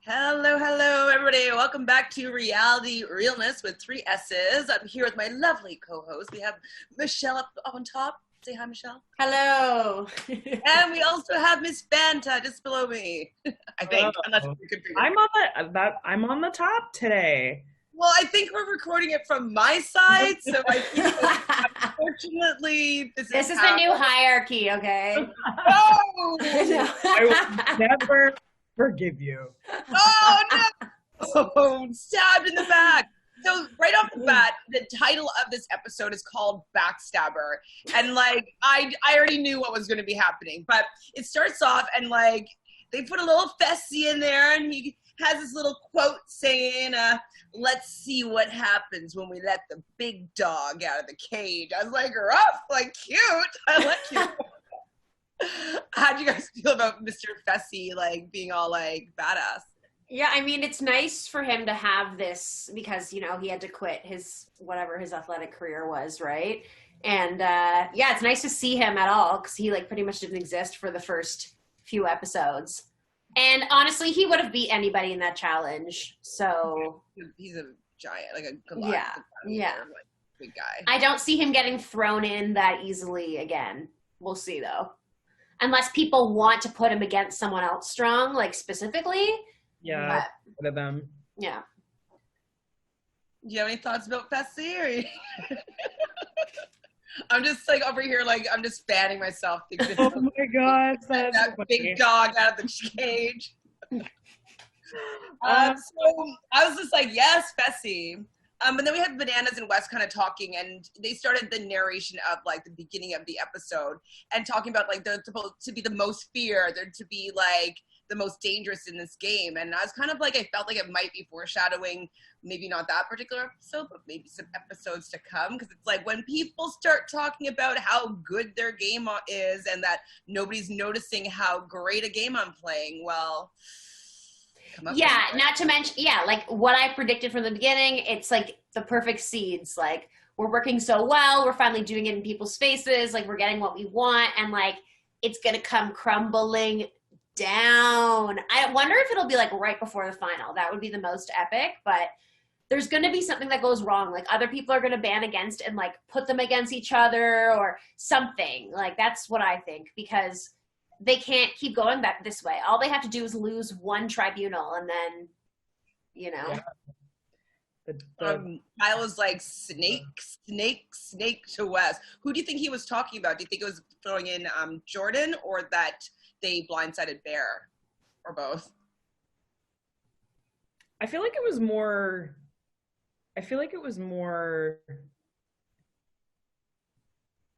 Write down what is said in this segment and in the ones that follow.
Hello, hello, everybody. Welcome back to Reality Realness with 3 S's. I'm here with my lovely co-host. We have Michelle up on top. Say hi, Michelle. Hello. And we also have Miss Fanta just below me. I think, unless you could figure I'm on the top today. Well, I think we're recording it from my side, so I think unfortunately this is the new hierarchy, okay? Oh! I will never forgive you. Oh no! Oh, stabbed in the back. So right off the bat, the title of this episode is called Backstabber. And like, I already knew what was going to be happening, but it starts off and like, they put a little Fessy in there and he has this little quote saying, let's see what happens when we let the big dog out of the cage. I was like, rough, like cute. I like you. How'd you guys feel about Mr. Fessy, like being all like badass? Yeah, I mean, it's nice for him to have this because, you know, he had to quit his, whatever his athletic career was, right? And yeah, it's nice to see him at all because he like pretty much didn't exist for the first few episodes. And honestly, he would have beat anybody in that challenge. So he's a giant, like a Goliath. Yeah. Like, big guy. I don't see him getting thrown in that easily again. We'll see though. Unless people want to put him against someone else strong, like specifically. Yeah, one of them. Yeah. Do you have any thoughts about Fessy? Or I'm just like over here, like I'm just fanning myself. Oh my god, that so big dog out of the cage. So I was just like, yes, Fessy. And then we had Bananas and Wes kind of talking, and they started the narration of like the beginning of the episode and talking about like they're supposed to be the most feared, they're to be like the most dangerous in this game. And I was kind of like, I felt like it might be foreshadowing, maybe not that particular episode, but maybe some episodes to come. Because it's like when people start talking about how good their game is and that nobody's noticing how great a game I'm playing, well, yeah, not to mention, yeah, like what I predicted from the beginning, it's like the perfect seeds. Like we're working so well, we're finally doing it in people's faces, like we're getting what we want, and like it's gonna come crumbling down. I wonder if it'll be like right before the final. That would be the most epic, but there's gonna be something that goes wrong. Like other people are gonna ban against and like put them against each other or something. Like that's what I think, because they can't keep going back this way. All they have to do is lose one tribunal and then, you know. Yeah. I was like, snake to Wes. Who do you think he was talking about? Do you think it was throwing in Jordan, or that they blindsided Bear, or both? I feel like it was more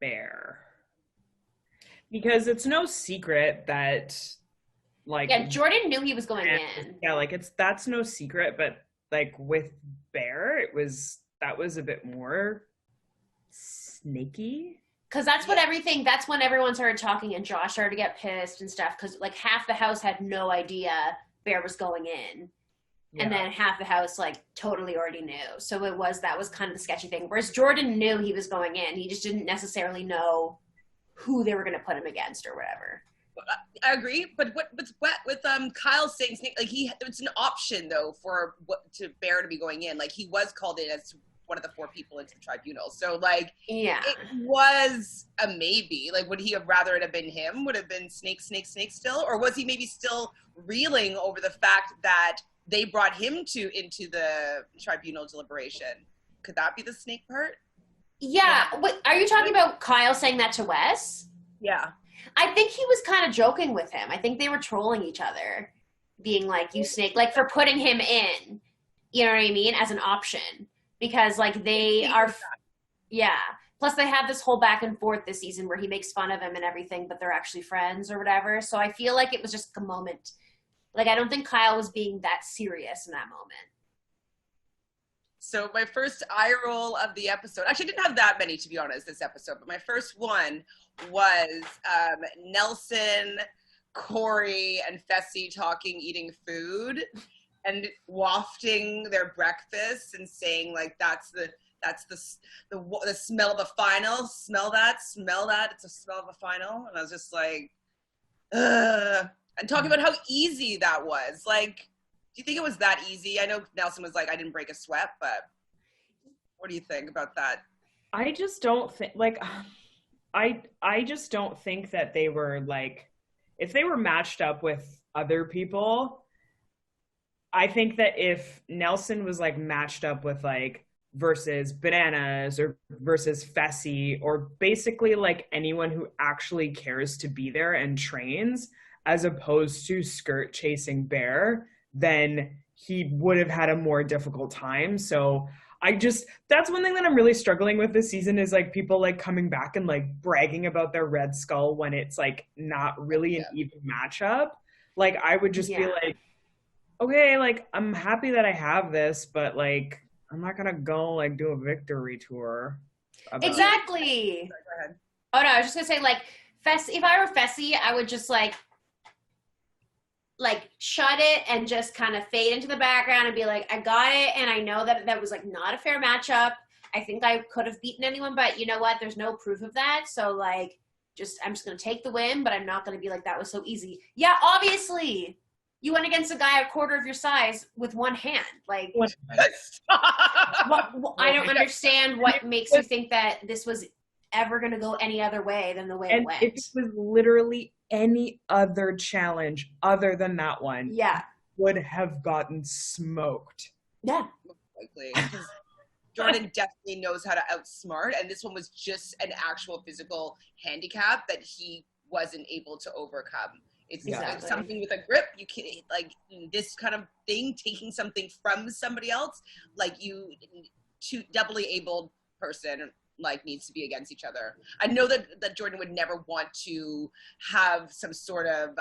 Bear. Because it's no secret that like Jordan knew he was going in. Yeah, like that's no secret, but like with Bear, that was a bit more snaky. Because that's when everyone started talking and Josh started to get pissed and stuff, because like half the house had no idea Bear was going in. Yeah. And then half the house like totally already knew. So that was kind of the sketchy thing. Whereas Jordan knew he was going in. He just didn't necessarily know who they were going to put him against or whatever. I agree, but with Kyle saying like it's an option though for Bear to be going in. Like he was called in as one of the 4 people into the tribunal, so like yeah, it was a maybe. Like would he have rather it have been him? Would have been snake still, or was he maybe still reeling over the fact that they brought him into the tribunal deliberation? Could that be the snake part? Yeah. Wait, are you talking about Kyle saying that to Wes? Yeah. I think he was kind of joking with him. I think they were trolling each other, being like, you snake, like for putting him in, you know what I mean, as an option. Because like they are, yeah. Plus they have this whole back and forth this season where he makes fun of him and everything, but they're actually friends or whatever. So I feel like it was just a moment. Like I don't think Kyle was being that serious in that moment. So my first eye roll of the episode, actually I didn't have that many to be honest this episode, but my first one was Nelson, Corey, and Fessy talking, eating food and wafting their breakfast and saying like that's the smell of the final. Smell that, it's a smell of a final. And I was just like, ugh. And talking about how easy that was. Like, you think it was that easy? I know Nelson was like, I didn't break a sweat, but what do you think about that? I just don't think, like, I just don't think that they were, like, if they were matched up with other people, I think that if Nelson was, like, matched up with, like, versus Bananas or versus Fessy or basically, like, anyone who actually cares to be there and trains, as opposed to skirt chasing Bear, then he would have had a more difficult time. So that's one thing that I'm really struggling with this season is like people like coming back and like bragging about their Red Skull when it's like not really an even matchup. Like I would just be like, okay, like I'm happy that I have this, but like I'm not gonna go like do a victory tour. Exactly. Go ahead. Oh no, I was just gonna say like if I were Fessy, I would just like shut it and just kind of fade into the background and be like, I got it, and I know that was like not a fair matchup. I think I could have beaten anyone, but you know what? There's no proof of that. So like, I'm just gonna take the win, but I'm not gonna be like that was so easy. Yeah, obviously, you went against a guy a quarter of your size with one hand. Like, I don't understand what makes you think that this was ever gonna go any other way than the way it went. If it was literally any other challenge other than that one, would have gotten smoked. Yeah. Likely. Because Jordan definitely knows how to outsmart, and this one was just an actual physical handicap that he wasn't able to overcome. It's like something with a grip. You can like this kind of thing, taking something from somebody else, like two doubly abled person like needs to be against each other. I know that Jordan would never want to have some sort of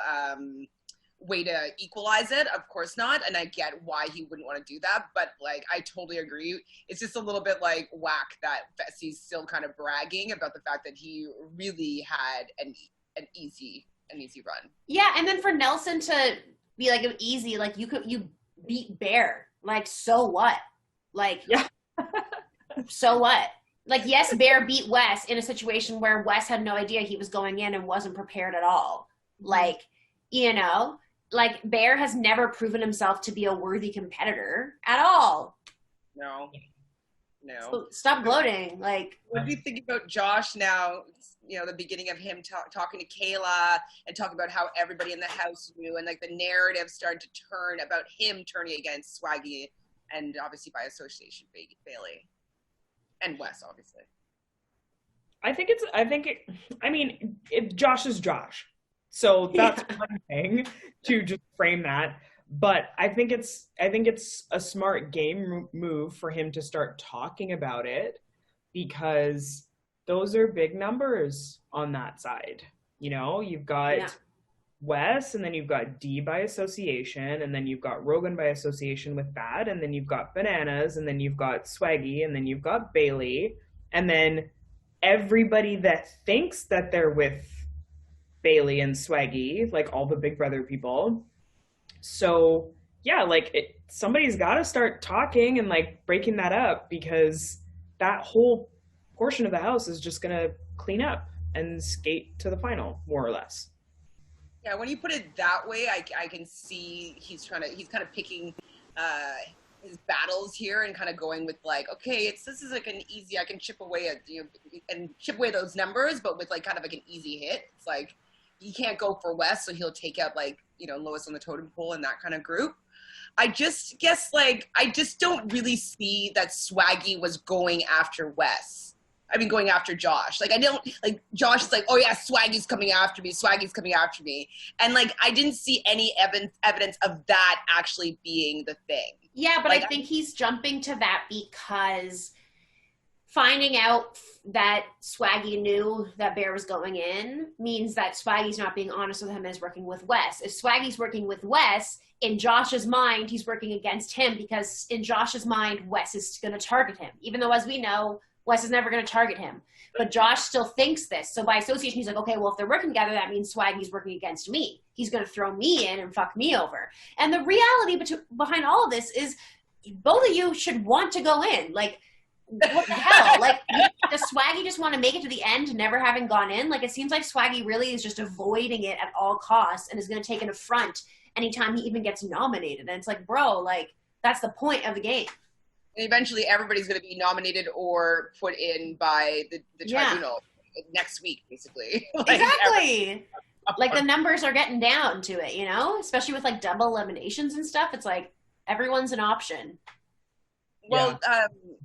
way to equalize it. Of course not. And I get why he wouldn't want to do that. But like, I totally agree. It's just a little bit like whack that Fessy's still kind of bragging about the fact that he really had an easy run. Yeah. And then for Nelson to be like easy, like you beat Bear. Like, so what? Like, so what? Like, yes, Bear beat Wes in a situation where Wes had no idea he was going in and wasn't prepared at all. Like, you know, like Bear has never proven himself to be a worthy competitor at all. No. So stop gloating. Like, what do you think about Josh now? You know, the beginning of him talking to Kayla and talking about how everybody in the house knew, and like the narrative started to turn about him turning against Swaggy and obviously by association Bailey. And Wes, obviously. Josh is Josh. So that's one thing to just frame that. But I think it's a smart game move for him to start talking about it, because those are big numbers on that side. You know, you've got Wes, and then you've got D by association, and then you've got Rogan by association with that, and then you've got Bananas, and then you've got Swaggy, and then you've got Bailey, and then everybody that thinks that they're with Bailey and Swaggy, like all the Big Brother people. So yeah, like somebody's got to start talking and like breaking that up, because that whole portion of the house is just gonna clean up and skate to the final, more or less. Yeah, when you put it that way, I can see he's kind of picking his battles here and kind of going with like, okay, this is like an easy, I can chip away those numbers, but with like kind of like an easy hit. It's like he can't go for Wes, so he'll take out like, you know, lowest on the totem pole in that kind of group. I just guess like I just don't really see that Swaggy was going after Wes. I mean, going after Josh. Like, I don't, like, Josh is like, oh yeah, Swaggy's coming after me. And like, I didn't see any evidence of that actually being the thing. Yeah, but like, I think he's jumping to that because finding out that Swaggy knew that Bear was going in means that Swaggy's not being honest with him and is working with Wes. If Swaggy's working with Wes, in Josh's mind, he's working against him, because in Josh's mind, Wes is going to target him. Even though, as we know, Wes is never going to target him. But Josh still thinks this. So by association, he's like, okay, well, if they're working together, that means Swaggy's working against me. He's going to throw me in and fuck me over. And the reality behind all of this is both of you should want to go in. Like, what the hell? Like, does Swaggy just want to make it to the end, never having gone in? Like, it seems like Swaggy really is just avoiding it at all costs and is going to take an affront anytime he even gets nominated. And it's like, bro, like, that's the point of the game. And eventually everybody's going to be nominated or put in by the tribunal next week, basically. Like, exactly. Like, the numbers are getting down to it, you know? Especially with, like, double eliminations and stuff. It's like, everyone's an option. Well,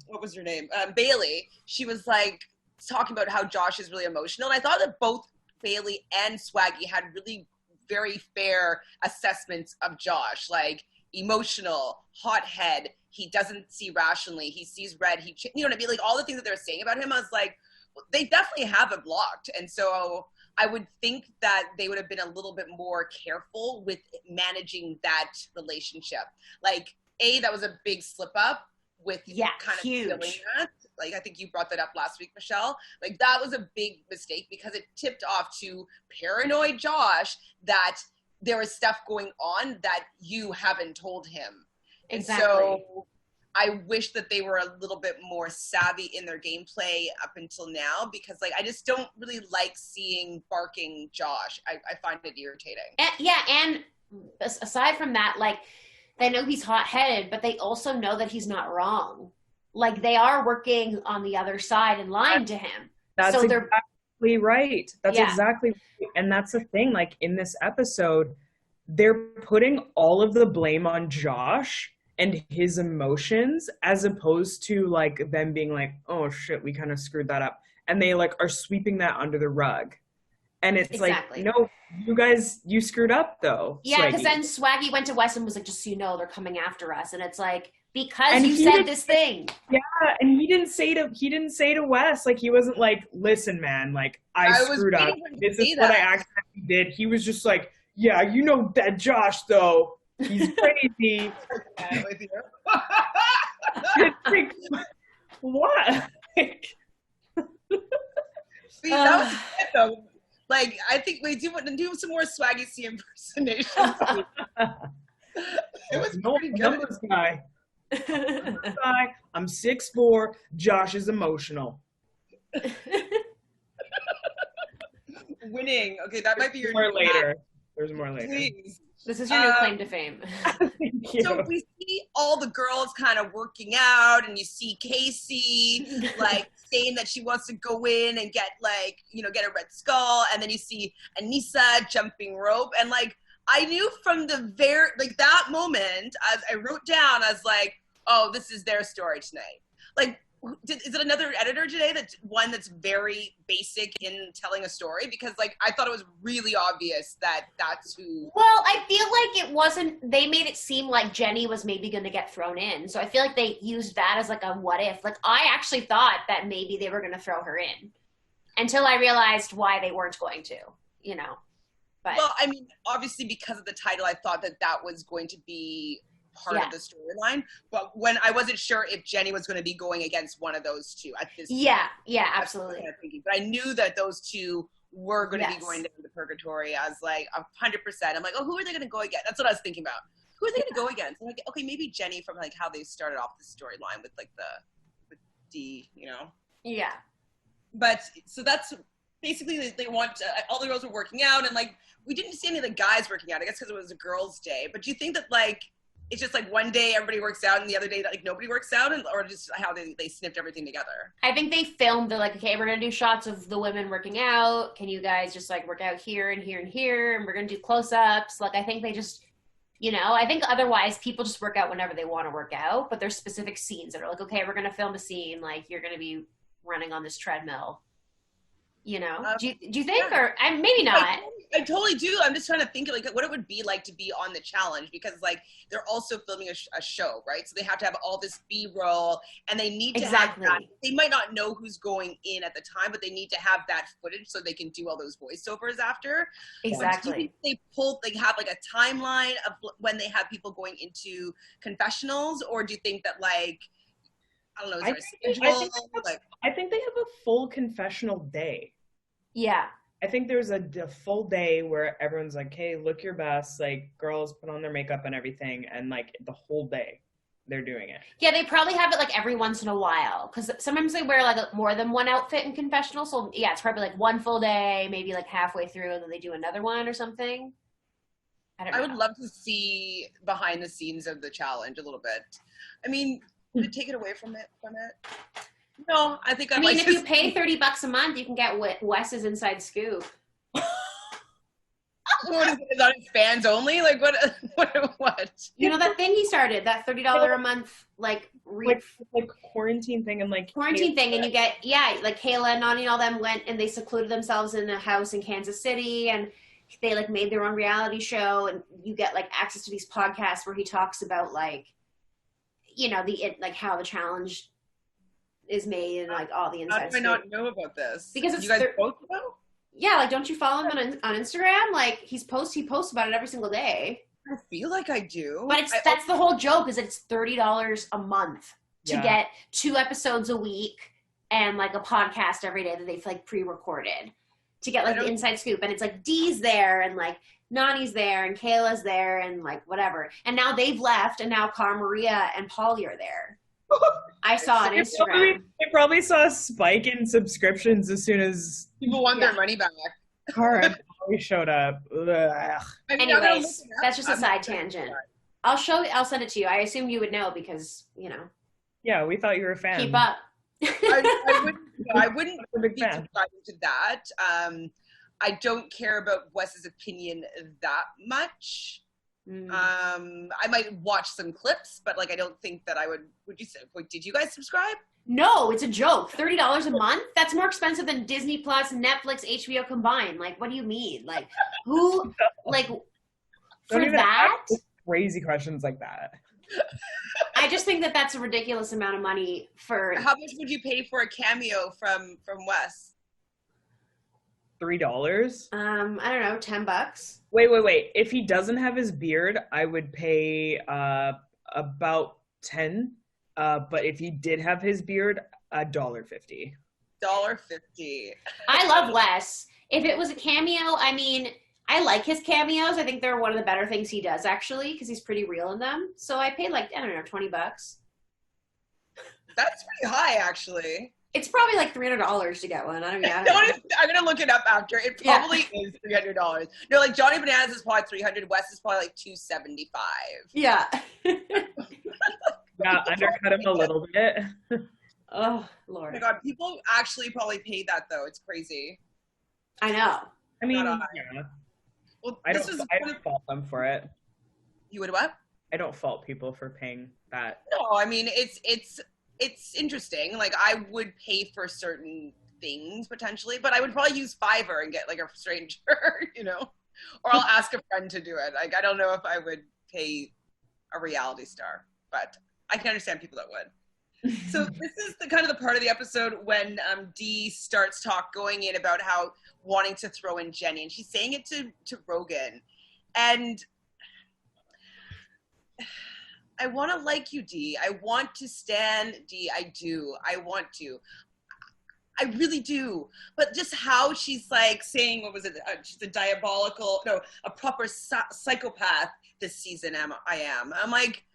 what was her name? Bailey. She was, like, talking about how Josh is really emotional. And I thought that both Bailey and Swaggy had really very fair assessments of Josh. Like, emotional, hothead, he doesn't see rationally, he sees red, you know what I mean? Like, all the things that they were saying about him, I was like, they definitely have him blocked. And so I would think that they would have been a little bit more careful with managing that relationship. Like, that was a big slip up with kind of huge. Feeling that. Like, I think you brought that up last week, Michelle. Like, that was a big mistake because it tipped off to paranoid Josh that there was stuff going on that you haven't told him. Exactly. And so I wish that they were a little bit more savvy in their gameplay up until now, because, like, I just don't really like seeing barking Josh. I find it irritating. And aside from that, like, they know he's hot-headed, but they also know that he's not wrong. Like, they are working on the other side and lying to him. That's so exactly right. That's exactly right. And that's the thing. Like, in this episode, they're putting all of the blame on Josh and his emotions, as opposed to, like, them being like, oh shit, we kind of screwed that up. And they, like, are sweeping that under the rug. And it's like, no, you guys, you screwed up though. Yeah, because then Swaggy went to Wes and was like, just so you know, they're coming after us. And it's like, because you said this thing. Yeah, and he didn't say to Wes, like, he wasn't like, listen, man, like, I screwed up. This is what I accidentally did. He was just like, yeah, you know that Josh though, he's crazy. Like, what? See, that was it though. Like, I think we do some more Swaggy C impersonations. It was pretty good. Numbers guy. I'm 6'4". Josh is emotional. Winning. Okay, that might be your more later. There's more later. Please. This is your new claim to fame. So we see all the girls kind of working out, and you see Casey like saying that she wants to go in and get, like, you know, get a red skull, and then you see Anissa jumping rope, and, like, I knew from the that moment, as I wrote down, I was like, oh, this is their story tonight. Like, is it another editor today that's very basic in telling a story? Because, like, I thought it was really obvious that that's who. Well, I feel like it wasn't. They made it seem like Jenny was maybe going to get thrown in, so I feel like they used that as, like, a what if. Like, I actually thought that maybe they were going to throw her in, until I realized why they weren't going to. You know. But, well, I mean, obviously because of the title, I thought that was going to be part of the storyline. But when I wasn't sure if Jenny was going to be going against one of those two at this point. Yeah, absolutely. Kind of thinking. But I knew that those two were going to be going down to purgatory. I was like 100%. I'm like, oh, who are they going to go against? That's what I was thinking about. Who are they going to go against? I'm like, okay, maybe Jenny, from, like, how they started off the storyline with, like, with D, you know? Yeah. But so that's basically they want all the girls were working out, and, like, we didn't see any of the guys working out, I guess because it was a girls' day. But do you think that, like, it's just, like, one day everybody works out and the other day, like, nobody works out, or just how they snipped everything together? I think they filmed, they're like, okay, we're going to do shots of the women working out. Can you guys just, like, work out here and here and here? And we're going to do close-ups. Like, I think they just, you know, I think otherwise people just work out whenever they want to work out. But there's specific scenes that are like, okay, we're going to film a scene. Like, you're going to be running on this treadmill. You know, do you think, or maybe not? I totally do. I'm just trying to think of, like, what it would be like to be on the challenge, because, like, they're also filming a show, right? So they have to have all this B-roll, and they need to have that. They might not know who's going in at the time, but they need to have that footage so they can do all those voiceovers after. Exactly. Do you think they have, like, a timeline of when they have people going into confessionals, or do you think that, like, I don't know, I think they have a full confessional day. Yeah. I think there's a full day where everyone's like, hey, look your best. Like, girls put on their makeup and everything. And, like, the whole day they're doing it. Yeah, they probably have it, like, every once in a while. Because sometimes they wear, like, more than one outfit in confessional. So, yeah, it's probably, like, one full day, maybe, like, halfway through, and then they do another one or something. don't know. I would love to see behind the scenes of the challenge a little bit. I mean, to take it away from it. No, I think I mean, if you pay $30 a month, you can get Wes's inside scoop. What is it on his fans only? Like what? You know that thing he started, that $30 a month like quarantine thing, and like quarantine thing, and you get like Kayla and Nani and all them went and they secluded themselves in a house in Kansas City, and they like made their own reality show, and you get like access to these podcasts where he talks about like, you know, like how the challenge is made and like all the inside. How do I not know about this? Because it's you guys both know? Yeah, like don't you follow him on Instagram? Like he posts about it every single day. I feel like I do. But that's the whole joke, is that it's $30 a month to get 2 episodes a week and like a podcast every day that they've like pre-recorded to get like the inside scoop. And it's like Dee's there and like Nani's there and Kayla's there and like whatever. And now they've left and now Cara Maria and Pauly are there. I saw on Instagram. They probably saw a spike in subscriptions as soon as people want their money back. Cara probably showed up. Anyways, that's just a side tangent. I'll send it to you. I assume you would know because, you know. Yeah, we thought you were a fan. Keep up. I wouldn't I'm a big be fan. subscribing to that. I don't care about Wes's opinion that much. I might watch some clips, but like I don't think that I would you say, did you guys subscribe? No, it's a joke. $30 a month? That's more expensive than Disney Plus, Netflix, HBO combined. Like, what do you mean? Like, who, like, for that? Crazy questions like that. I just think that that's a ridiculous amount of money for... How much would you pay for a cameo from Wes? $3? I don't know, $10. Wait. If he doesn't have his beard, I would pay about $10. But if he did have his beard, $1.50. $1.50. I love Wes. If it was a cameo, I mean, I like his cameos. I think they're one of the better things he does, actually, because he's pretty real in them. So I paid like, I don't know, $20. That's pretty high, actually. It's probably like $300 to get one. I don't know. I'm gonna look it up after. It probably is $300. No, like Johnny Bananas is probably $300. Wes is probably like $275. Yeah. Yeah, undercut him a little bit. Oh, Lord. Oh my God, people actually probably paid that though. It's crazy. I know. I mean, Well, I don't fault them for it. You would what? I don't fault people for paying that. No, I mean it's interesting. Like I would pay for certain things potentially, but I would probably use Fiverr and get like a stranger, you know, or I'll ask a friend to do it. Like I don't know if I would pay a reality star, but I can understand people that would. So this is the kind of the part of the episode when Dee starts going in about how wanting to throw in Jenny, and she's saying it to Rogan, and I want to like you, Dee. I want to stand Dee. I do. I want to. I really do. But just how she's like saying, what was it? She's a proper psychopath this season. I am. I'm like,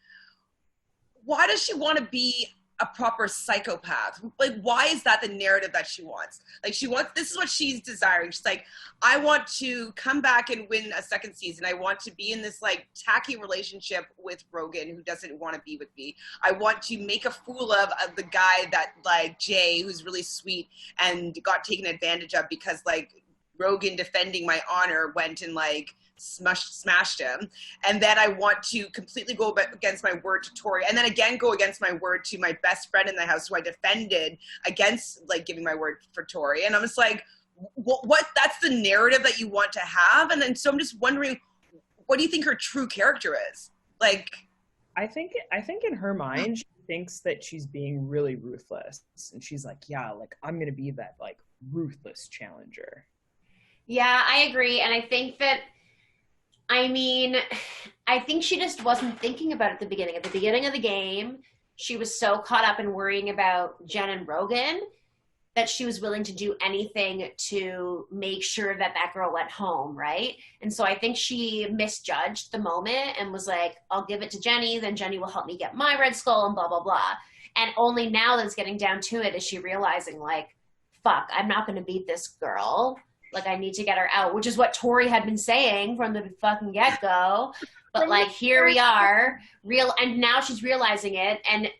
why does she want to be a proper psychopath? Like, why is that the narrative that she wants? Like, this is what she's desiring. She's like, I want to come back and win a second season. I want to be in this like tacky relationship with Rogan who doesn't want to be with me. I want to make a fool of the guy that like Jay, who's really sweet and got taken advantage of because like Rogan defending my honor went and like smashed him, and then I want to completely go against my word to Tori, and then again go against my word to my best friend in the house who I defended against like giving my word for Tori. And I'm just like, what that's the narrative that you want to have? And then so I'm just wondering, what do you think her true character is? Like, I think in her mind she thinks that she's being really ruthless, and she's like, yeah, like I'm gonna be that like ruthless challenger. Yeah, I agree. And I think that, I mean, I think she just wasn't thinking about it at the beginning. At the beginning of the game, she was so caught up in worrying about Jen and Rogan that she was willing to do anything to make sure that that girl went home, right? And so I think she misjudged the moment and was like, I'll give it to Jenny, then Jenny will help me get my Red Skull and blah, blah, blah. And only now that it's getting down to it is she realizing like, fuck, I'm not going to beat this girl. Like, I need to get her out, which is what Tori had been saying from the fucking get-go. But, like, here we are, and now she's realizing it, and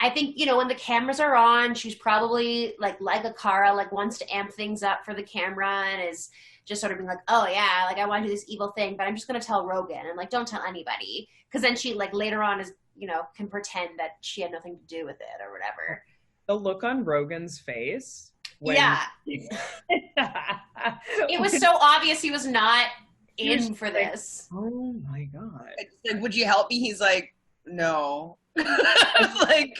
I think, you know, when the cameras are on, she's probably, like a Cara, like, wants to amp things up for the camera and is just sort of being like, oh, yeah, like, I want to do this evil thing, but I'm just going to tell Rogan, and, like, don't tell anybody. Because then she, like, later on is, you know, can pretend that she had nothing to do with it or whatever. The look on Rogan's face. Yeah. It was so obvious he was not in for this. Oh my God. Like, would you help me? He's like, no. Like,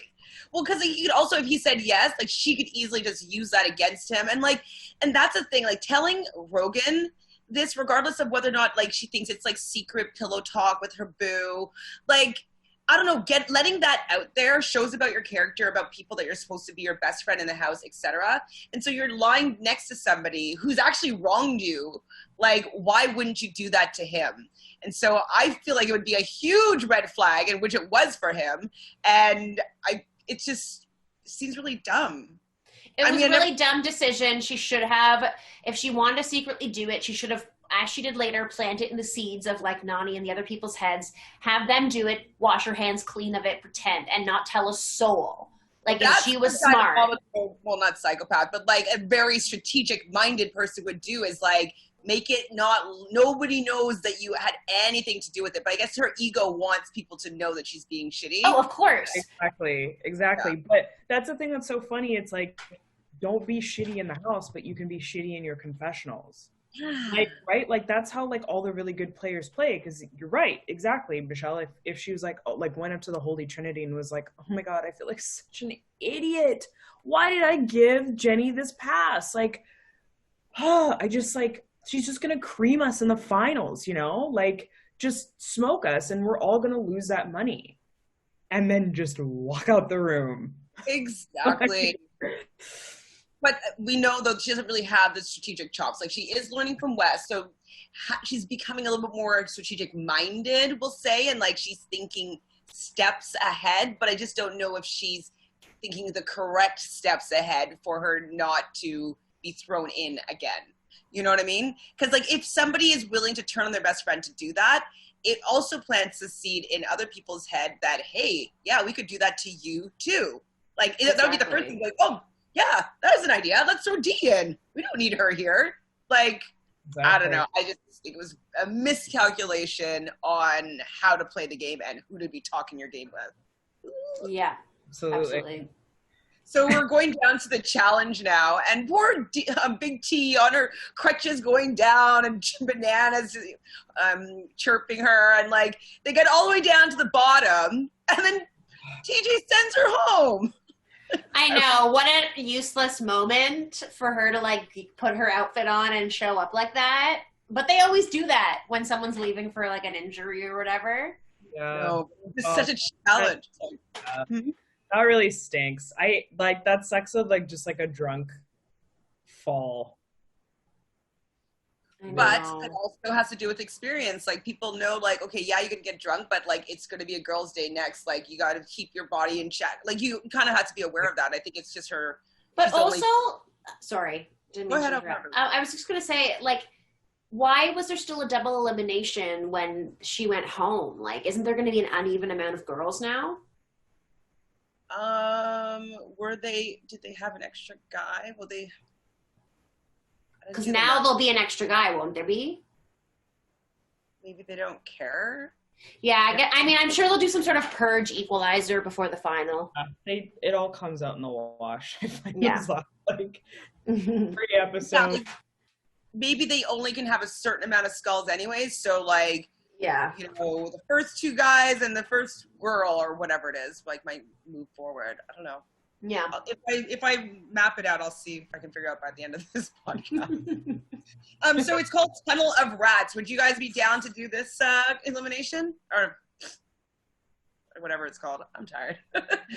well, because he could also, if he said yes, like, she could easily just use that against him. And like, and that's the thing, like, telling Rogan this, regardless of whether or not, like, she thinks it's like secret pillow talk with her boo, like, I don't know, letting that out there shows about your character, about people that you're supposed to be your best friend in the house, etc. And so you're lying next to somebody who's actually wronged you. Like, why wouldn't you do that to him? And so I feel like it would be a huge red flag, and which it was for him. And it just seems really dumb. It was a really dumb decision. She should have, if she wanted to secretly do it, she should have, as she did later, plant it in the seeds of, like, Nani and the other people's heads, have them do it, wash her hands clean of it, pretend, and not tell a soul. Like, if she was smart. Well, not psychopath, but, like, a very strategic-minded person would do is, like, make it nobody knows that you had anything to do with it. But I guess her ego wants people to know that she's being shitty. Oh, of course. Exactly. Yeah. But that's the thing that's so funny. It's like, don't be shitty in the house, but you can be shitty in your confessionals. Like, right? Like, that's how, like, all the really good players play. Because you're right. Exactly, Michelle. If she was like, oh, like, went up to the Holy Trinity and was like, oh my God, I feel like such an idiot. Why did I give Jenny this pass? Like, I just, like, she's just going to cream us in the finals, you know? Like, just smoke us and we're all going to lose that money. And then just walk out the room. Exactly. But we know, though, she doesn't really have the strategic chops. Like, she is learning from Wes, so she's becoming a little bit more strategic-minded, we'll say, and, like, she's thinking steps ahead, but I just don't know if she's thinking the correct steps ahead for her not to be thrown in again. You know what I mean? Because, like, if somebody is willing to turn on their best friend to do that, it also plants the seed in other people's head that, hey, yeah, we could do that to you, too. Like, exactly. That would be the first thing, like, oh, yeah, that was an idea. Let's throw Dee in. We don't need her here. Like, exactly. I don't know. I just think it was a miscalculation on how to play the game and who to be talking your game with. Yeah, absolutely. So we're going down to the challenge now, and poor Big T on her crutches going down, and Bananas chirping her, and, like, they get all the way down to the bottom, and then TJ sends her home. I know. What a useless moment for her to, like, put her outfit on and show up like that. But they always do that when someone's leaving for, like, an injury or whatever. Yeah. No, it's such a challenge. That really stinks. That sucks with, like, just, like, a drunk fall. But it also has to do with experience. Like, people know, like, okay, yeah, you can get drunk, but, like, it's going to be a girl's day next. Like, you got to keep your body in check. Like, you kind of have to be aware of that. I think it's just her. But also, sorry, didn't mean to interrupt. I was just going to say, like, why was there still a double elimination when she went home? Like, isn't there going to be an uneven amount of girls now? Did they have an extra guy? Well, because now there'll be an extra guy, won't there be? Maybe they don't care. Yeah, I mean, I'm sure they'll do some sort of purge equalizer before the final. It all comes out in the wash. Yeah. Like 3 episodes. Yeah, like, maybe they only can have a certain amount of skulls anyways, so, like, yeah, you know, the first 2 guys and the first girl or whatever it is, like, might move forward. I don't know. Yeah. If I map it out, I'll see if I can figure out by the end of this podcast. So it's called Tunnel of Rats. Would you guys be down to do this elimination or whatever it's called? I'm tired.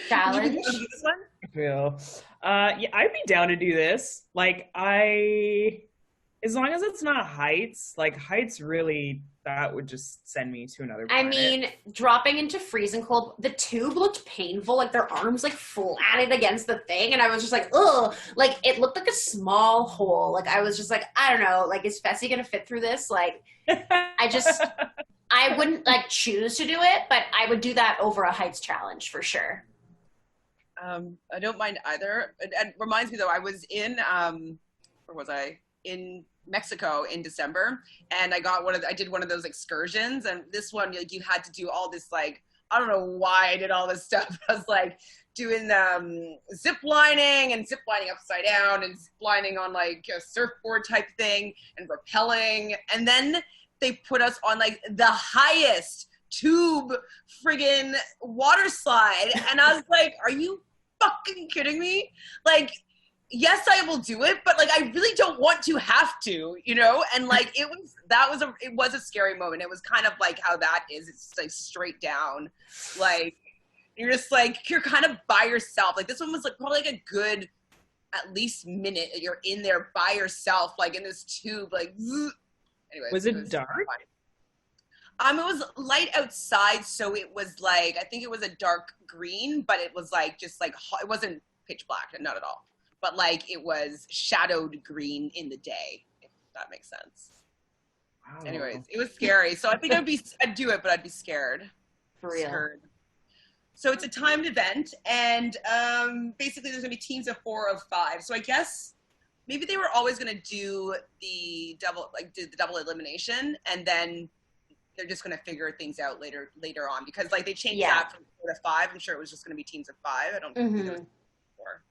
Challenge. Do this one? Yeah, I'd be down to do this. Like, as long as it's not Heights. Like, Heights really that would just send me to another I planet. mean, dropping into freezing cold, the tube looked painful, like their arms like flatted against the thing, and I was just like, ugh, like it looked like a small hole. Like I was just like, I don't know, like is Fessy gonna fit through this? Like I wouldn't like choose to do it, but I would do that over a heights challenge for sure. I don't mind either. It reminds me though, I was in where was I? In Mexico in December, and I did one of those excursions, and this one, like, you had to do all this, like, I don't know why I did all this stuff. I was like doing zip lining upside down and zip lining on like a surfboard type thing and rappelling, and then they put us on like the highest tube friggin' water slide, and I was like, are you fucking kidding me? Like, yes, I will do it, but like I really don't want to have to, you know? And like it was a scary moment. It was kind of like how that is. It's like straight down. Like you're just like, you're kind of by yourself. Like this one was like probably like a good at least minute that you're in there by yourself, like in this tube, like anyways. Was it dark? It was light outside, so it was like, I think it was a dark green, but it was like just like it wasn't pitch black, not at all. But like it was shadowed green in the day, if that makes sense. Wow. Anyways, it was scary. So I think I'd do it, but I'd be scared. For real. Scared. So it's a timed event, and basically there's gonna be teams of 4 of 5. So I guess maybe they were always gonna do the double elimination, and then they're just gonna figure things out later on, because like they changed that from 4 to 5. I'm sure it was just gonna be teams of 5. I don't think it was 4.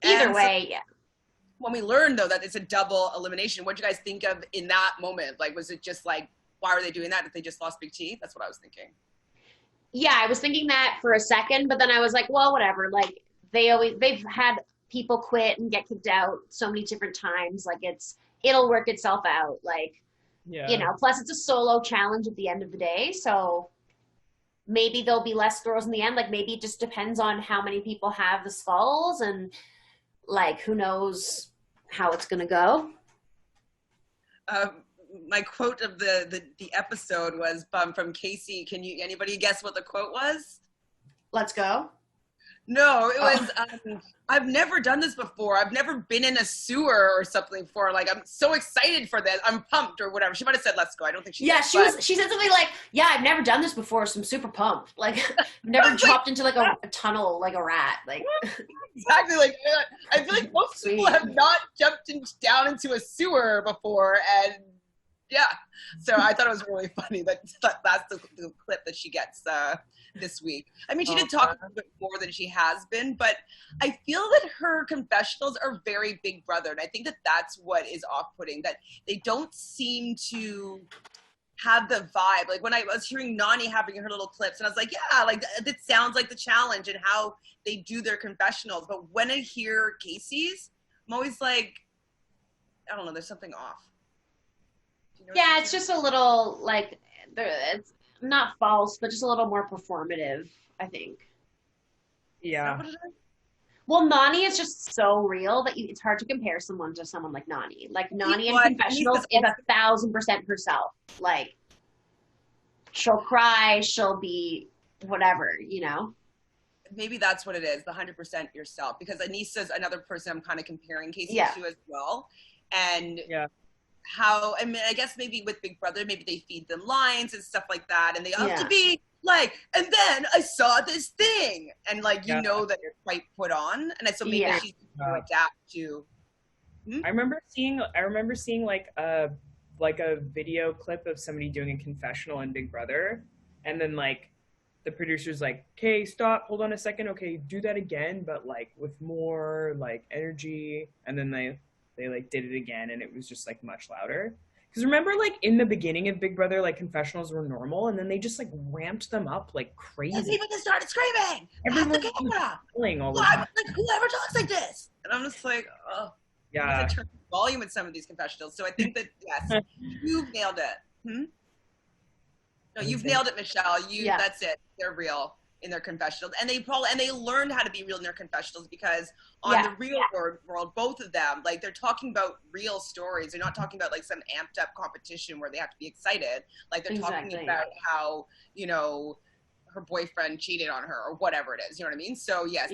Either way, yeah. When we learned, though, that it's a double elimination, what did you guys think of in that moment? Like, was it just like, why were they doing that if they just lost Big T? That's what I was thinking. Yeah, I was thinking that for a second, but then I was like, well, whatever. Like, they've had people quit and get kicked out so many different times. Like, it'll work itself out. Like, yeah. You know, plus it's a solo challenge at the end of the day, so maybe there'll be less girls in the end. Like, maybe it just depends on how many people have the skulls, and like, who knows how it's gonna go. My quote of the episode was from Casey. Anybody guess what the quote was? Let's go. No, it was, I've never done this before. I've never been in a sewer or something before. Like, I'm so excited for this. I'm pumped or whatever. She might have said, let's go. I don't think she did. She said something like, yeah, I've never done this before, so I'm super pumped. Like, never dropped into like a tunnel like a rat. Like, exactly. Like, I feel like most people have not jumped down into a sewer before, and yeah. So I thought it was really funny that that's the clip that she gets this week. I mean, she did talk a bit more than she has been, but I feel that her confessionals are very Big Brother, and I think that that's what is off-putting, that they don't seem to have the vibe. Like when I was hearing Nani having her little clips, and I was like, yeah, like it sounds like the challenge and how they do their confessionals. But when I hear Casey's, I'm always like, I don't know, there's something off. Yeah, it's just a little like, it's not false, but just a little more performative, I think. Yeah. Well, Nani is just so real that it's hard to compare someone to someone like Nani. Like, Nani in confessionals is 1,000% herself. Like, she'll cry, she'll be whatever, you know? Maybe that's what it is, the 100% yourself. Because Anissa's another person I'm kind of comparing Casey to as well. And how, I mean, I guess maybe with Big Brother, maybe they feed them lines and stuff like that. And they have to be like, and then I saw this thing. And like, you know that you're quite put on. And so maybe she's going to adapt to. I remember seeing like a video clip of somebody doing a confessional in Big Brother. And then like the producer's like, okay, stop, hold on a second. Okay, do that again, but like with more like energy. And then they like did it again, and it was just like much louder. Because remember, like in the beginning of Big Brother, like confessionals were normal, and then they just like ramped them up like crazy. And people just started screaming. Everyone the camera. All the time. Like, whoever talks like this? And I'm just like, oh. Yeah. I turn the volume in some of these confessionals. So I think that yes, you've nailed it. No, you've nailed it, Michelle. That's it. They're real. in their confessionals, and they learned how to be real in their confessionals because on the real world, both of them, like, they're talking about real stories. They're not talking about like some amped up competition where they have to be excited. Like, they're talking about how, you know, her boyfriend cheated on her or whatever it is. You know what I mean? So yes,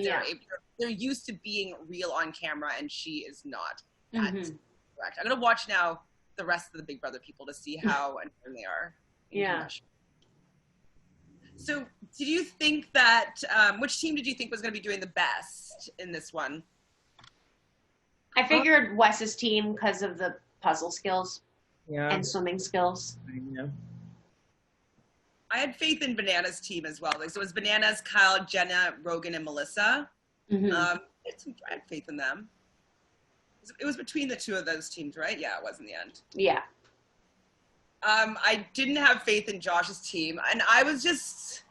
they're used to being real on camera, and she is not. That's correct. I'm gonna watch now the rest of the Big Brother people to see how and they are. So did you think that, which team did you think was going to be doing the best in this one? I figured Wes's team because of the puzzle skills and swimming skills. I had faith in Banana's team as well. Like, so it was Bananas, Kyle, Jenna, Rogan, and Melissa. I had faith in them. It was between the two of those teams, right? Yeah, it was in the end. Yeah. I didn't have faith in Josh's team, and I was just,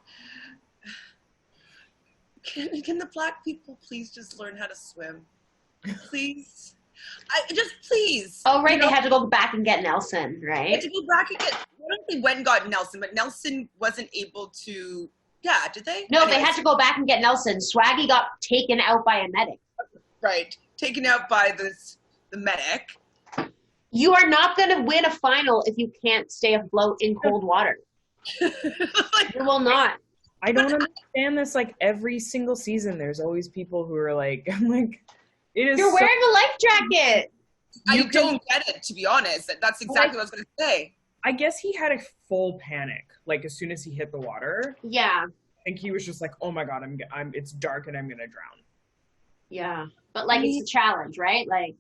can the Black people please just learn how to swim? Please. Please. Oh, right, they had to go back and get Nelson, right? They had to go back and I don't think they went and got Nelson, but Nelson wasn't able to, did they? No, anyways. They had to go back and get Nelson. Swaggy got taken out by a medic. Right, taken out by the medic. You are not going to win a final if you can't stay afloat in cold water. You will not. I don't understand this. Like, every single season, there's always people who are like, I'm like, it is. You're wearing a life jacket. I don't get it, to be honest. That's exactly what I was going to say. I guess he had a full panic, like, as soon as he hit the water. Yeah. I think he was just like, oh my God, it's dark and I'm going to drown. Yeah. But, like, it's a challenge, right? Like,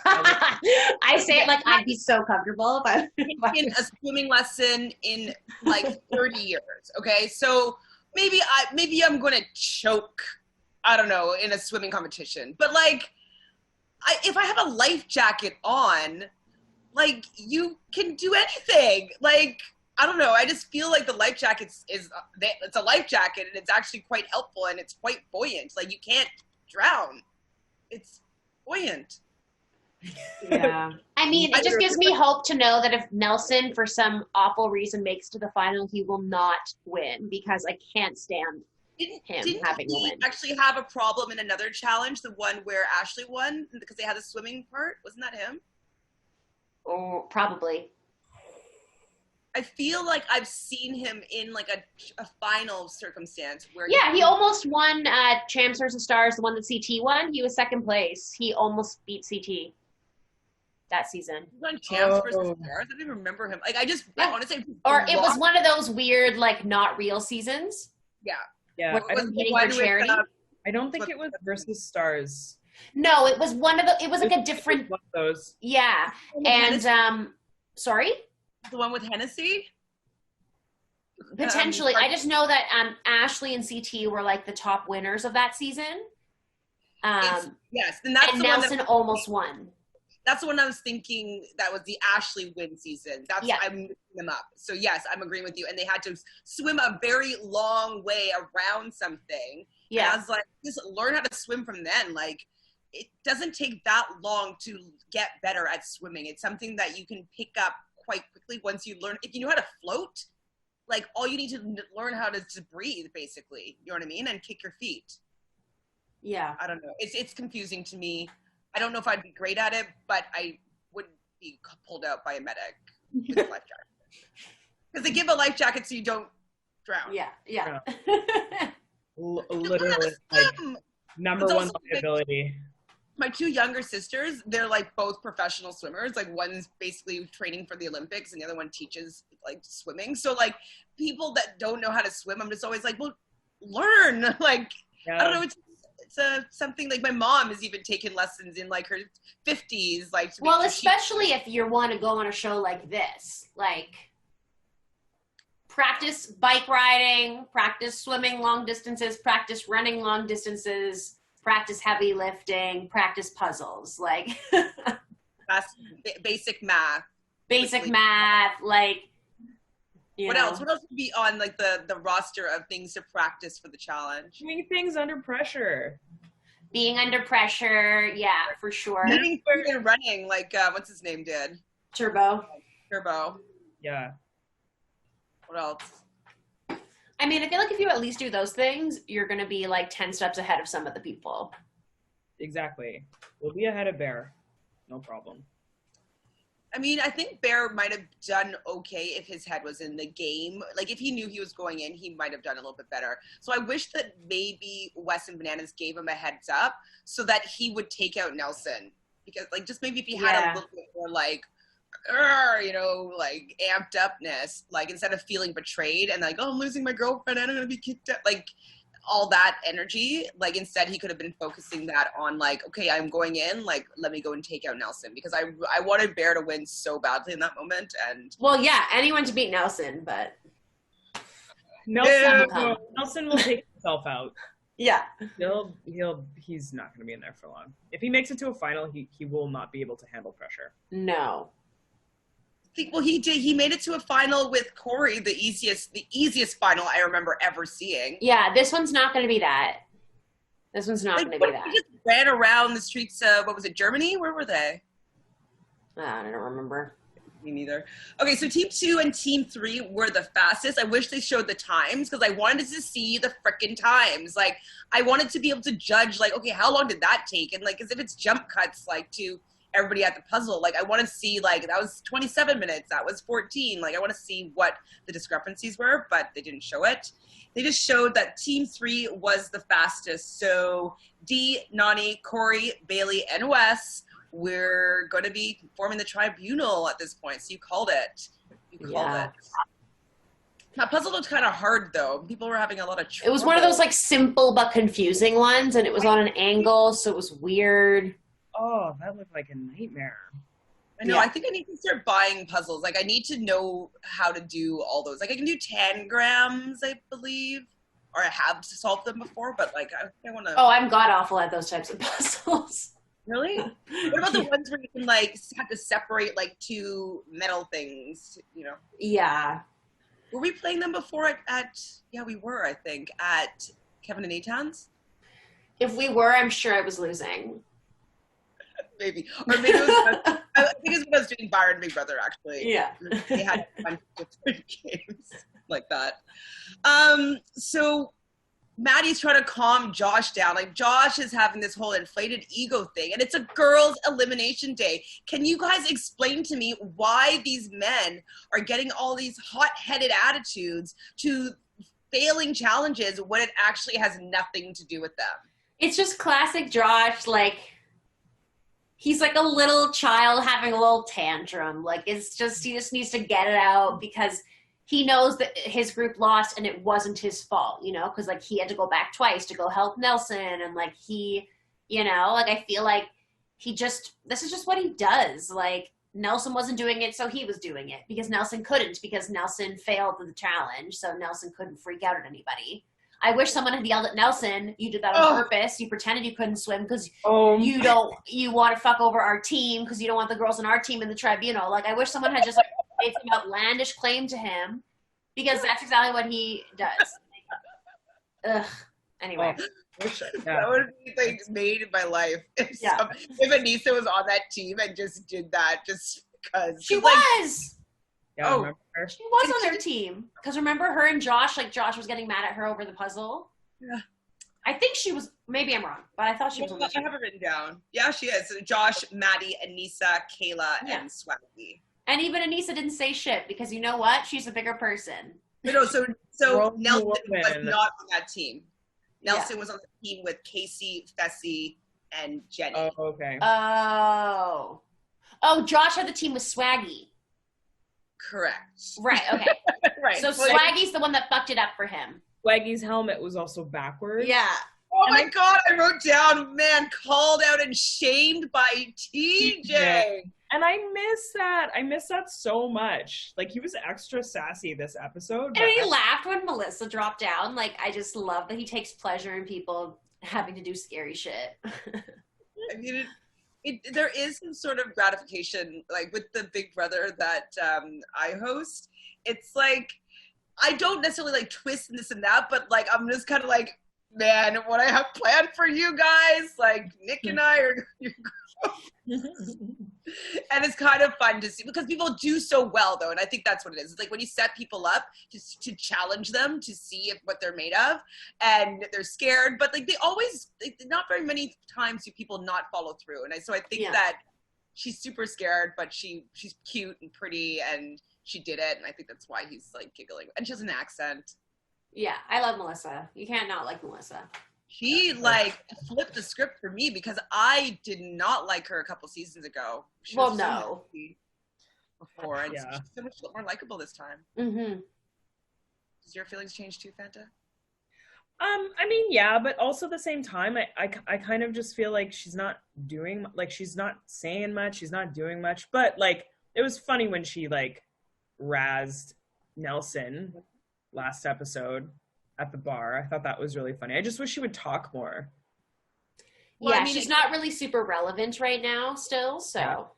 I say it like I'd be so comfortable. But in a swimming lesson in, like, 30 years, okay? So maybe I'm going to choke, I don't know, in a swimming competition. But, like, if I have a life jacket on, like, you can do anything. Like, I don't know. I just feel like the life jacket it's a life jacket, and it's actually quite helpful, and it's quite buoyant. Like, you can't drown. It's buoyant. Yeah. I mean, it just gives me hope to know that if Nelson, for some awful reason, makes to the final, he will not win, because I can't stand him having to win. Actually have a problem in another challenge, the one where Ashley won because they had the swimming part? Wasn't that him? Oh, probably. I feel like I've seen him in like a final circumstance where he almost won Champs vs. Stars, the one that CT won. He was second place. He almost beat CT that season. He won Champs vs. Stars. I don't even remember him. Like, I honestly, or it was one of those weird, like, not real seasons. Yeah. Yeah. I don't think it was versus Stars. No, it was one of the. It was like a different. One of those. Yeah, and sorry. The one with Hennessy? Potentially. I just know that Ashley and CT were like the top winners of that season. Yes, and that's and the Nelson one almost won. That's the one I was thinking that was the Ashley win season. I'm mixing them up. So yes, I'm agreeing with you. And they had to swim a very long way around something. Yeah. And I was like, just learn how to swim from then. Like, it doesn't take that long to get better at swimming. It's something that you can pick up quite quickly once you learn. If you know how to float, like, all you need to learn how to breathe, basically. You know what I mean? And kick your feet. Yeah. I don't know. It's confusing to me. I don't know if I'd be great at it, but I wouldn't be pulled out by a medic with a life jacket. Because they give a life jacket so you don't drown. Yeah. Literally, like, number one liability. My two younger sisters, they're like both professional swimmers. Like, one's basically training for the Olympics and the other one teaches like swimming. So like, people that don't know how to swim, I'm just always like, well, learn. Like, I don't know. It's something like my mom has even taken lessons in like her 50s. Like, well, especially if you want to go on a show like this, like, practice bike riding, practice swimming long distances, practice running long distances, practice heavy lifting, practice puzzles, like that's basic math. Like, what else would be on like the roster of things to practice for the challenge? Doing things under pressure. Being under pressure, yeah, for sure. Moving forward and running, like what's his name did? Turbo. Yeah. What else? I mean, I feel like if you at least do those things, you're going to be like 10 steps ahead of some of the people. Exactly. We'll be ahead of Bear. No problem. I mean, I think Bear might have done okay if his head was in the game. Like, if he knew he was going in, he might have done a little bit better. So I wish that maybe Wes and Bananas gave him a heads up so that he would take out Nelson. Because, like, just maybe if he had a little bit more, like, you know, like, amped upness, like, instead of feeling betrayed and like, oh, I'm losing my girlfriend and I'm going to be kicked out, like, all that energy, like, instead he could have been focusing that on, like, okay, I'm going in, like, let me go and take out Nelson, because I wanted Bear to win so badly in that moment. And well, yeah, anyone to beat Nelson, but Nelson will take himself out. Yeah, he's not going to be in there for long. If he makes it to a final, he will not be able to handle pressure. No. Well, he did. He made it to a final with Corey, the easiest final I remember ever seeing. Yeah, this one's not going to be that. This one's not going to be that. He just ran around the streets of, what was it, Germany? Where were they? I don't remember. Me neither. Okay, so Team 2 and Team 3 were the fastest. I wish they showed the times because I wanted to see the frickin' times. Like, I wanted to be able to judge, like, okay, how long did that take? And, like, as if it's jump cuts, like, to everybody at the puzzle. Like, I want to see, like, that was 27 minutes, that was 14. Like, I want to see what the discrepancies were, but they didn't show it. They just showed that Team 3 was the fastest. So Dee, Nani, Corey, Bailey, and Wes, we're going to be forming the tribunal at this point. So you called it. You called it. That puzzle looked kind of hard, though. People were having a lot of trouble. It was one of those, like, simple but confusing ones, and it was on an angle, so it was weird. Oh, that looked like a nightmare. I know. Yeah. I think I need to start buying puzzles. Like, I need to know how to do all those. Like, I can do tangrams, I believe, or I have solved them before. But like, I want to. Oh, I'm god awful at those types of puzzles. Really? What about the ones where you can like have to separate like two metal things? You know? Yeah. Were we playing them before at? Yeah, we were. I think at Kevin and Eitan's. If we were, I'm sure I was losing. Maybe. Or maybe it was, I think it was when I was doing Byron Big Brother, actually. Yeah. They had a bunch of different games like that. So Maddie's trying to calm Josh down. Like, Josh is having this whole inflated ego thing, and it's a girls' elimination day. Can you guys explain to me why these men are getting all these hot-headed attitudes to failing challenges when it actually has nothing to do with them? It's just classic Josh, like, he's like a little child having a little tantrum. Like, it's just, he just needs to get it out because he knows that his group lost and it wasn't his fault, you know? Because, like, he had to go back twice to go help Nelson. And, like, he, you know, like, I feel like this is just what he does. Like, Nelson wasn't doing it, so he was doing it. Because Nelson couldn't, because Nelson failed the challenge, so Nelson couldn't freak out at anybody. I wish someone had yelled at Nelson, you did that on purpose. You pretended you couldn't swim because you want to fuck over our team because you don't want the girls on our team in the tribunal. Like, I wish someone had just made some outlandish claim to him because that's exactly what he does. Ugh. Anyway. That would be like made in my life. If Anissa was on that team and just did that just because. She was! Yeah, she was on their team. Because remember her and Josh, like Josh was getting mad at her over the puzzle? Yeah. I think she was, maybe I'm wrong, but I thought she was on the team. I have it written down. Yeah, she is. Josh, Maddie, Anissa, Kayla, and Swaggy. And even Anissa didn't say shit because you know what? She's a bigger person. No, so Nelson was not on that team. Nelson was on the team with Casey, Fessy, and Jenny. Oh, okay. Oh, Josh had the team with Swaggy. Correct. Right, okay. Right. So Swaggy's the one that fucked it up for him. Swaggy's helmet was also backwards. Yeah. Oh my God, I wrote down, man, called out and shamed by TJ. And I miss that. I miss that so much. Like, he was extra sassy this episode. And he laughed when Melissa dropped down. Like, I just love that he takes pleasure in people having to do scary shit. I mean, there is some sort of gratification, like with the Big Brother that I host. It's like, I don't necessarily like twist and this and that, but like, I'm just kind of like, man, what I have planned for you guys, like Nick and I are And it's kind of fun to see because people do so well though, and I think that's what it is. It's like when you set people up just to challenge them to see if what they're made of, and they're scared, but like not very many times do people not follow through. And so I think that she's super scared, but she's cute and pretty, and she did it, and I think that's why he's like giggling. And she has an accent. Yeah, I love Melissa. You can't not like Melissa. She like flipped the script for me because I did not like her a couple seasons ago. Well, no. Before, and she's so much more likable this time. Mm-hmm. Does your feelings change too, Fanta? I mean, yeah, but also at the same time, I kind of just feel like she's not doing, like, she's not saying much, she's not doing much, but like, it was funny when she like razzed Nelson last episode at the bar. I thought that was really funny. I just wish she would talk more. Well, yeah, I mean, she's not really super relevant right now still, so.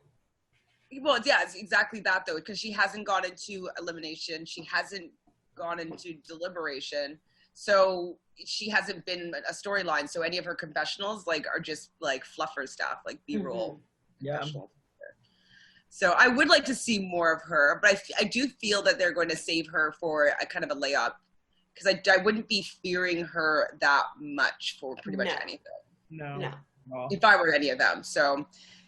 Well, yeah, it's exactly that though, because she hasn't gone into elimination. She hasn't gone into deliberation. So she hasn't been a storyline. So any of her confessionals like are just like fluffer stuff, like B-roll. Yeah. So I would like to see more of her, but I do feel that they're going to save her for a kind of a layup. Because I wouldn't be fearing her that much for pretty much anything. No. If I were any of them. So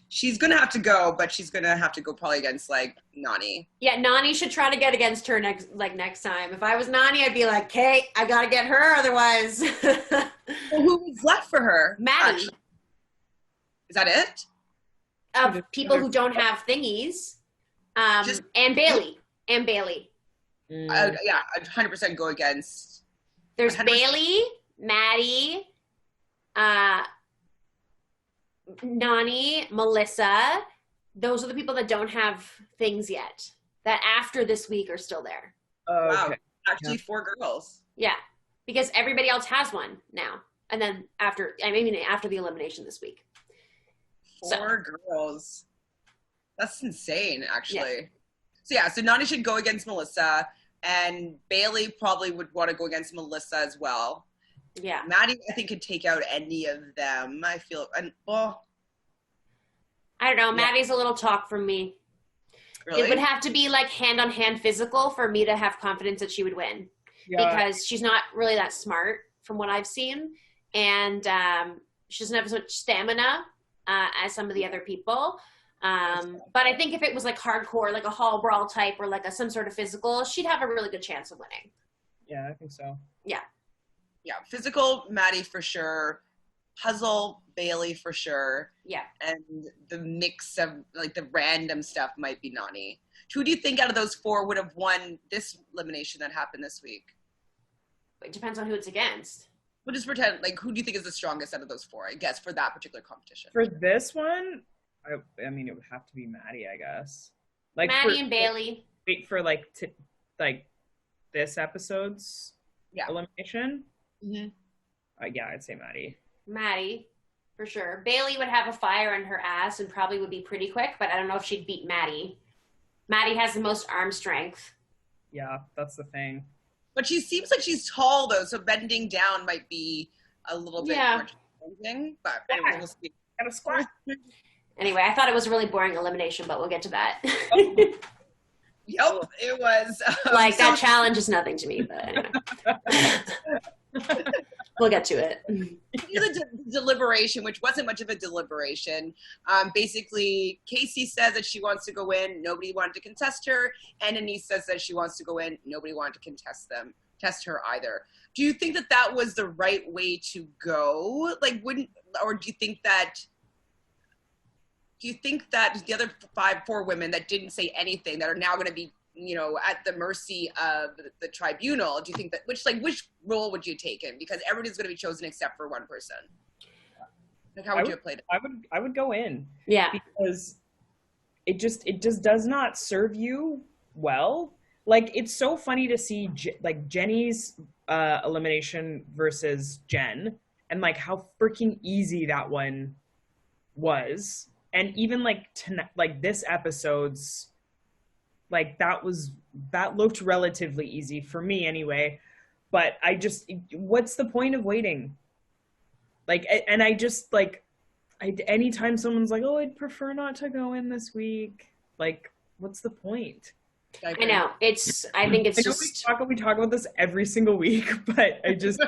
she's going to have to go, but she's going to have to go probably against, like, Nany. Yeah, Nany should try to get against her next time. If I was Nany, I'd be like, okay, I got to get her, otherwise. Well, who's left for her? Maddie. Is that it? Of people who don't have thingies. And Bailey. Yeah, I'd 100% go against. There's 100%. Bailey, Maddie, Nany, Melissa. Those are the people that don't have things yet. That after this week are still there. Wow, actually 4 girls. Yeah, because everybody else has one now. And then after the elimination this week. 4 girls. That's insane, actually. Yeah. So Nany should go against Melissa. And Bailey probably would want to go against Melissa as well. Yeah. Maddie, I think, could take out any of them. I feel, I don't know. Maddie's a little talk from me. Really? It would have to be like hand-on-hand physical for me to have confidence that she would win. Yeah. Because she's not really that smart from what I've seen. And she doesn't have as much stamina as some of the other people. But I think if it was like hardcore, like a hall brawl type or like some sort of physical, she'd have a really good chance of winning. Yeah, I think so. Yeah. Yeah, physical, Maddie for sure. Puzzle, Bailey for sure. Yeah. And the mix of like the random stuff might be Nany. Who do you think out of those 4 would have won this elimination that happened this week? It depends on who it's against. We'll just pretend, like, who do you think is the strongest out of those 4, I guess, for that particular competition? For this one, I mean, it would have to be Maddie, I guess. Like Maddie and Bailey. Wait for like this episode's elimination. Mm-hmm. Yeah, I'd say Maddie. Maddie, for sure. Bailey would have a fire in her ass and probably would be pretty quick, but I don't know if she'd beat Maddie. Maddie has the most arm strength. Yeah, that's the thing. But she seems like she's tall though, so bending down might be a little bit more challenging. But anyway, we'll see. Got a squat. Anyway, I thought it was a really boring elimination, but we'll get to that. Yep, it was. Like, that challenge is nothing to me, but anyway. We'll get to it. The deliberation, which wasn't much of a deliberation. Basically, Casey says that she wants to go in. Nobody wanted to contest her. And Anise says that she wants to go in. Nobody wanted to test her either. Do you think that that was the right way to go? Like, or do you think that the other 4 women that didn't say anything that are now going to be, at the mercy of the tribunal, do you think that, which role would you take in? Because everybody's going to be chosen except for one person. Like, how would you have played it? I would go in. Yeah. Because it just does not serve you well. Like, it's so funny to see Jenny's elimination versus Jen, and like how freaking easy that one was. And even this episode's, like, that looked relatively easy for me anyway. But what's the point of waiting? Like, and I anytime someone's like, oh, I'd prefer not to go in this week, like, what's the point? I know. I think it's just... We talk about this every single week, but I just...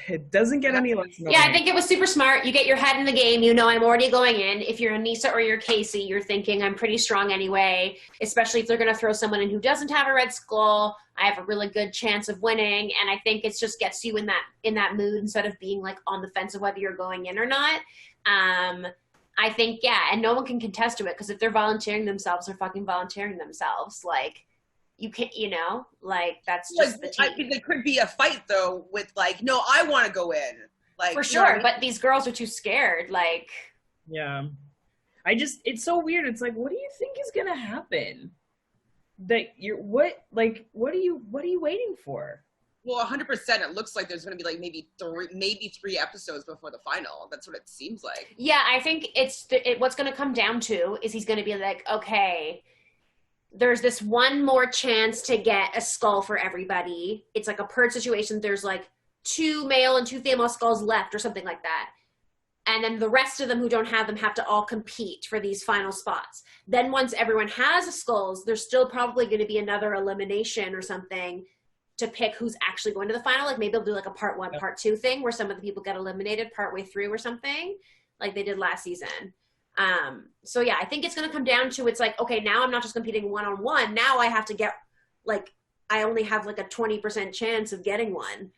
it doesn't get any less annoying. Yeah, I think it was super smart. You get your head in the game. You know I'm already going in. If you're Anissa or you're Casey, you're thinking I'm pretty strong anyway, especially if they're going to throw someone in who doesn't have a red skull. I have a really good chance of winning, and I think it just gets you in that mood instead of being like on the fence of whether you're going in or not. I think, yeah, and no one can contest to it because if they're volunteering themselves, they're fucking volunteering themselves. Like, you can't, like, that's just the team. I think there could be a fight, though, with, like, no, I want to go in. Like, for sure, but these girls are too scared, like. Yeah. It's so weird. It's like, what do you think is going to happen? That what are you waiting for? Well, 100%, it looks like there's going to be, like, maybe three episodes before the final. That's what it seems like. Yeah, I think what's going to come down to is he's going to be like, okay, there's this one more chance to get a skull for everybody. It's like a purge situation. There's like 2 male and 2 female skulls left or something like that. And then the rest of them who don't have them have to all compete for these final spots. Then once everyone has skulls, there's still probably going to be another elimination or something to pick who's actually going to the final. Like maybe they'll do like a part 1, part 2 thing where some of the people get eliminated partway through or something like they did last season. So yeah, I think it's going to come down to, it's like, okay, now I'm not just competing one-on-one. Now I have to get, like, I only have like a 20% chance of getting one.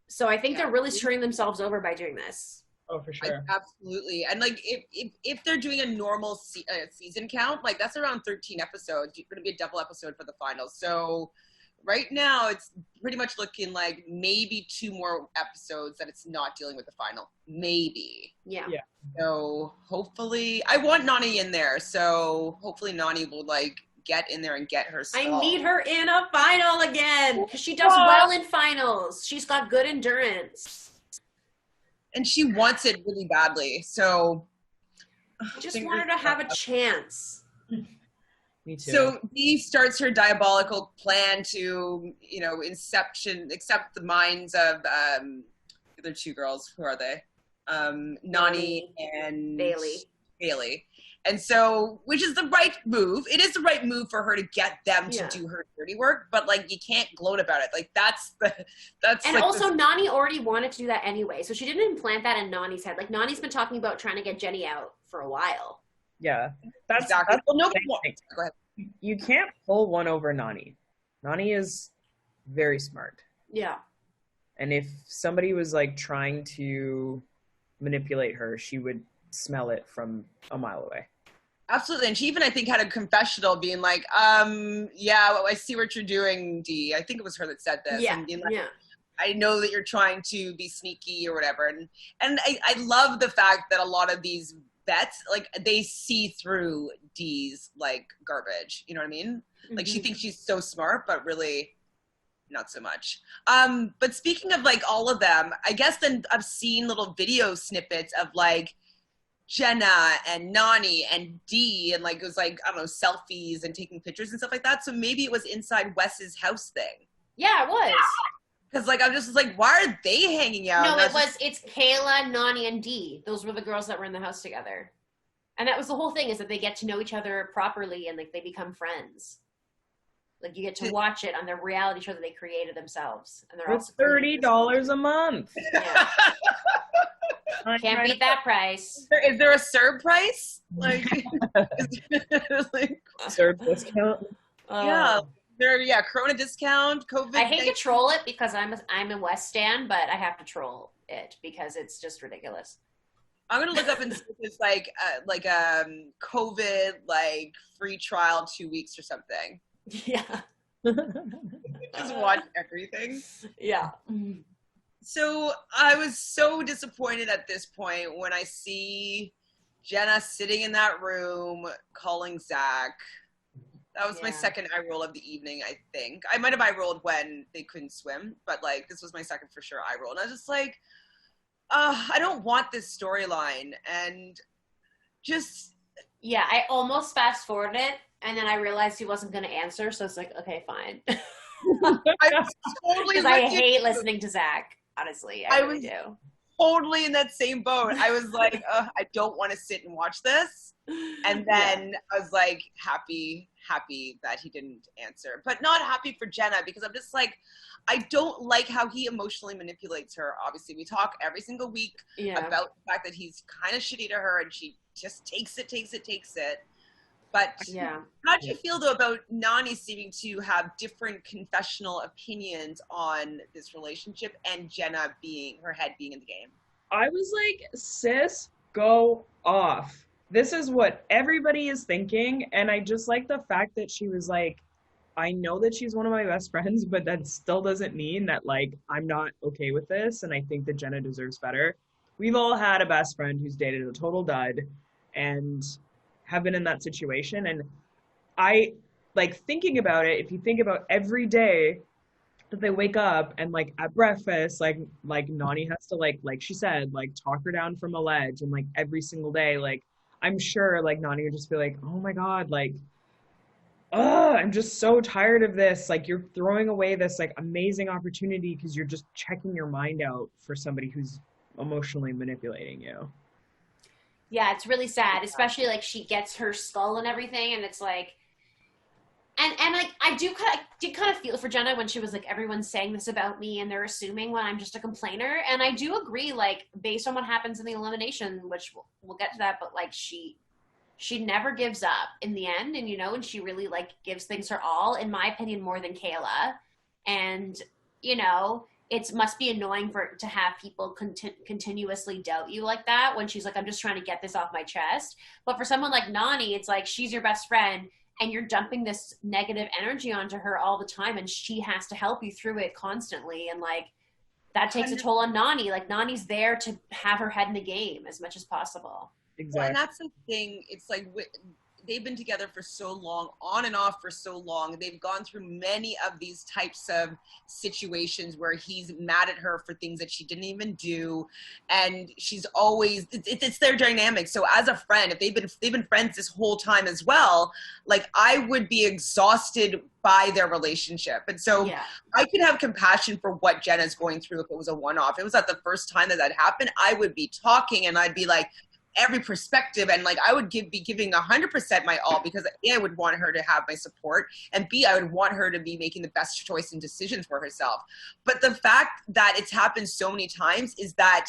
So I think they're really screwing themselves over by doing this. Oh, for sure. Absolutely. And like, if they're doing a normal season count, like that's around 13 episodes. It's going to be a double episode for the final. So right now it's pretty much looking like maybe 2 more episodes that it's not dealing with the final. Maybe. Yeah. So hopefully, I want Nani in there. So hopefully Nani will like get in there and get her skull. I need her in a final again because she does well in finals. She's got good endurance. And she wants it really badly. So I just want her to have a chance. Me too. So Dee starts her diabolical plan to, accept the minds of the other 2 girls. Who are they? Nani and Bailey. And so, which is the right move. It is the right move for her to get them to do her dirty work, but like you can't gloat about it. Like that's. And like also, Nani already wanted to do that anyway, so she didn't implant that in Nani's head. Like Nani's been talking about trying to get Jenny out for a while. Yeah, that's exactly. Go ahead. You can't pull one over Nani. Nani is very smart. Yeah. And if somebody was like trying to manipulate her, she would smell it from a mile away. Absolutely. And she even, I think, had a confessional being like, well, I see what you're doing, Dee. I think it was her that said this. Yeah. And being like, I know that you're trying to be sneaky or whatever. And I love the fact that a lot of these vets, like, they see through Dee's, like, garbage. You know what I mean? Mm-hmm. Like, she thinks she's so smart, but really not so much. But speaking of, like, all of them, I guess then I've seen little video snippets of, like, Jenna and Nani and Dee, and like it was like, I don't know, selfies and taking pictures and stuff like that. So maybe it was inside Wes's house thing. Yeah, it was. Because like I'm just like, why are they hanging out? No, it's Kayla, Nani, and Dee. Those were the girls that were in the house together. And that was the whole thing, is that they get to know each other properly and like they become friends. Like you get to watch it on their reality show that they created themselves. And they're it's $30 a month. Yeah. Can't beat that price. Is there a CERB price? Like, CERB discount? Corona discount, COVID. I hate to troll it because I'm a West stan, but I have to troll it because it's just ridiculous. I'm gonna look up and see if it's like COVID like free trial 2 weeks or something. Yeah. Just watch everything. Yeah. So I was so disappointed at this point when I see Jenna sitting in that room calling Zach. That was my second eye roll of the evening, I think. I might have eye rolled when they couldn't swim, but like this was my second for sure eye roll. And I was just like, I don't want this storyline. And just... Yeah, I almost fast forwarded it, and then I realized he wasn't going to answer, so it's like, okay, fine. I totally because I hate listening to Zach. Honestly, I really do. totally in that same boat. I was like, I don't want to sit and watch this. And then I was like, happy that he didn't answer, but not happy for Jenna, because I'm just like, I don't like how he emotionally manipulates her. Obviously, we talk every single week about the fact that he's kind of shitty to her, and she just takes it. But how do you feel, though, about Nany seeming to have different confessional opinions on this relationship and Jenna her head being in the game? I was like, sis, go off. This is what everybody is thinking. And I just like the fact that she was like, I know that she's one of my best friends, but that still doesn't mean that, like, I'm not okay with this. And I think that Jenna deserves better. We've all had a best friend who's dated a total dud and have been in that situation. And I, like, thinking about it, if you think about every day that they wake up and, like, at breakfast, like Nany has to, like she said, like, talk her down from a ledge, and, like, every single day, like, I'm sure, like, Nany would just be like, oh my God, like, I'm just so tired of this. Like, you're throwing away this, like, amazing opportunity because you're just checking your mind out for somebody who's emotionally manipulating you. Yeah, it's really sad, especially, like, she gets her skull and everything, and it's like, and like, I did kind of feel for Jenna when she was like, everyone's saying this about me and they're assuming when I'm just a complainer. And I do agree, like, based on what happens in the elimination, which we'll get to that, but, like, she never gives up in the end, and, you know, and she really, like, gives things her all, in my opinion, more than Kayla. And, you know, it must be annoying to have people continuously doubt you like that when she's like, I'm just trying to get this off my chest. But for someone like Nany, it's like, she's your best friend and you're dumping this negative energy onto her all the time, and she has to help you through it constantly. And, like, that takes a toll on Nany. Like, Nany's there to have her head in the game as much as possible. Exactly. Well, and that's the thing. It's like, they've been together for so long, on and off for so long. They've gone through many of these types of situations where he's mad at her for things that she didn't even do, and she's always, it's their dynamic. So as a friend, if they've been friends this whole time as well, like, I would be exhausted by their relationship. And so I could have compassion for what Jenna's going through if it was a one-off. If it was not the first time that happened, I would be talking and I'd be like, every perspective, and, like, I would be giving 100% my all, because A, I would want her to have my support, and B, I would want her to be making the best choice and decisions for herself. But the fact that it's happened so many times is that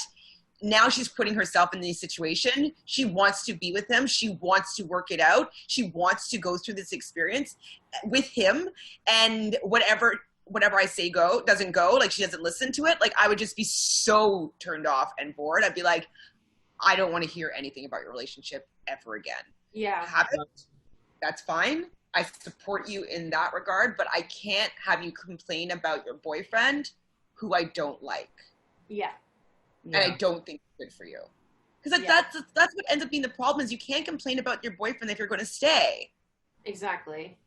now she's putting herself in this situation. She wants to be with him. She wants to work it out. She wants to go through this experience with him, and whatever I say doesn't go, like, she doesn't listen to it, like, I would just be so turned off and bored. I'd be like, I don't want to hear anything about your relationship ever again. Yeah. That's fine. I support you in that regard, but I can't have you complain about your boyfriend who I don't like. Yeah. And I don't think it's good for you. Because that's what ends up being the problem, is you can't complain about your boyfriend if you're going to stay. Exactly.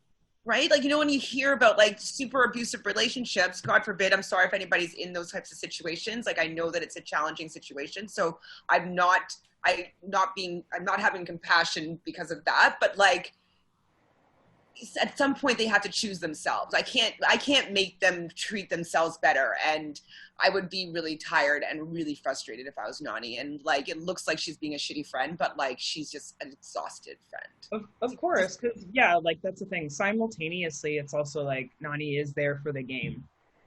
Right? Like, you know, when you hear about, like, super abusive relationships, God forbid, I'm sorry if anybody's in those types of situations. Like, I know that it's a challenging situation. So I'm not having compassion because of that. But, like, at some point they have to choose themselves. I can't make them treat themselves better. And I would be really tired and really frustrated if I was Nany. And, like, it looks like she's being a shitty friend, but, like, she's just an exhausted friend. Of course, because, like, that's the thing. Simultaneously, it's also, like, Nany is there for the game.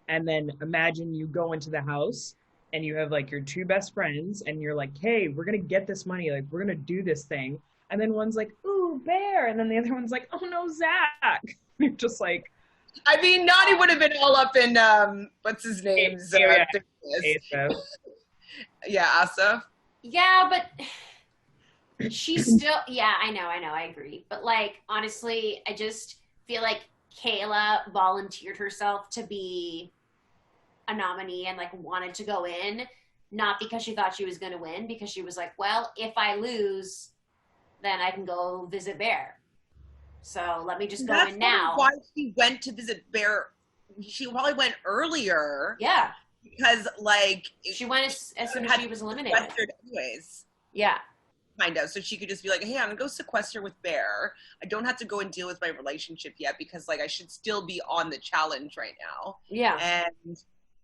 And then imagine you go into the house and you have, like, your two best friends, and you're like, hey, we're going to get this money. Like, we're going to do this thing. And then one's like, ooh, Bear. And then the other one's like, oh, no, Zach. You're just like. I mean, Nany would have been all up in, what's his name? Asaf. Yeah, Asaf. Yeah, but she's still, I know, I agree. But, like, honestly, I just feel like Kayla volunteered herself to be a nominee and, like, wanted to go in, not because she thought she was going to win, because she was like, well, if I lose, then I can go visit Bear. So let me just go in now. Why she went to visit Bear. She probably went earlier. Yeah. Because, like, she went as soon as she was eliminated. Anyways. Yeah. Kind of. So she could just be like, hey, I'm going to go sequester with Bear. I don't have to go and deal with my relationship yet because, like, I should still be on the challenge right now. Yeah. And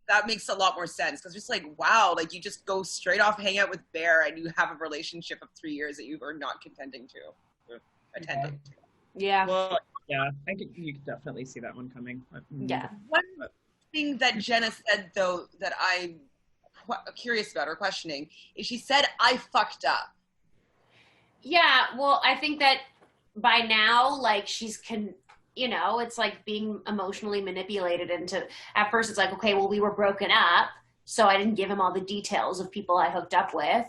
that makes a lot more sense, because just like, wow, like you just go straight off, hang out with Bear, and you have a relationship of 3 years that you are not attending to. Yeah. Well, yeah, you could definitely see that one coming. Yeah. One thing that Jenna said, though, that I'm curious about or questioning, is she said, I fucked up. Yeah, well, I think that by now, like, it's like being emotionally manipulated into, at first it's like, okay, well, we were broken up, so I didn't give him all the details of people I hooked up with.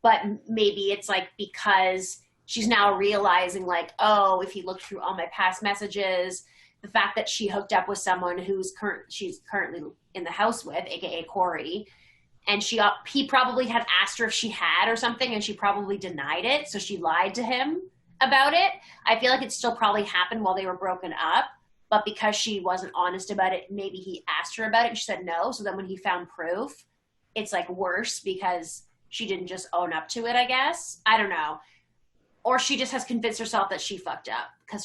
But maybe it's like because she's now realizing, like, oh, if he looked through all my past messages, the fact that she hooked up with someone she's currently in the house with, aka Corey, and he probably had asked her if she had or something, and she probably denied it, so she lied to him about it. I feel like it still probably happened while they were broken up, but because she wasn't honest about it, maybe he asked her about it and she said no, so then when he found proof, it's like worse because she didn't just own up to it, I guess. I don't know. Or she just has convinced herself that she fucked up because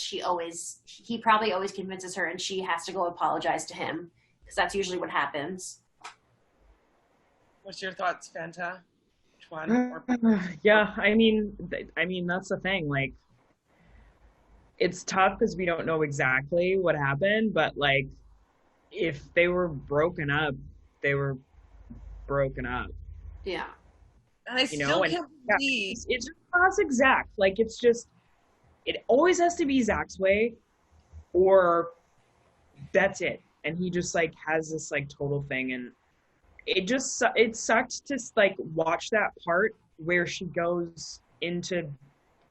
he probably always convinces her and she has to go apologize to him because that's usually what happens. What's your thoughts, Fanta? Which one? Yeah, I mean, that's the thing. Like, it's tough because we don't know exactly what happened, but like, if they were broken up, they were broken up. Yeah. And I still can't believe it's just classic Zach. Like, it's just, it always has to be Zach's way, or that's it. And he just like has this like total thing, and it sucked to like watch that part where she goes in to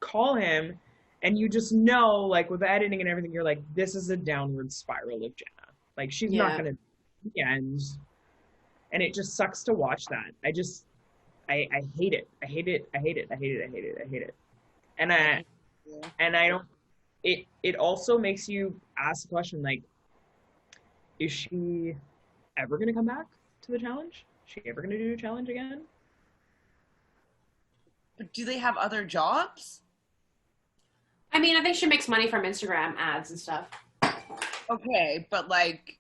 call him, and you just know, like, with the editing and everything, you're like, this is a downward spiral of Jenna. Like, she's not gonna end, and it just sucks to watch that. I hate it. I hate it. I hate it. I hate it. I hate it. I hate it. And I don't. It also makes you ask the question, like, is she ever gonna come back to the challenge? Is she ever gonna do a challenge again? Do they have other jobs? I mean, I think she makes money from Instagram ads and stuff. Okay, but like,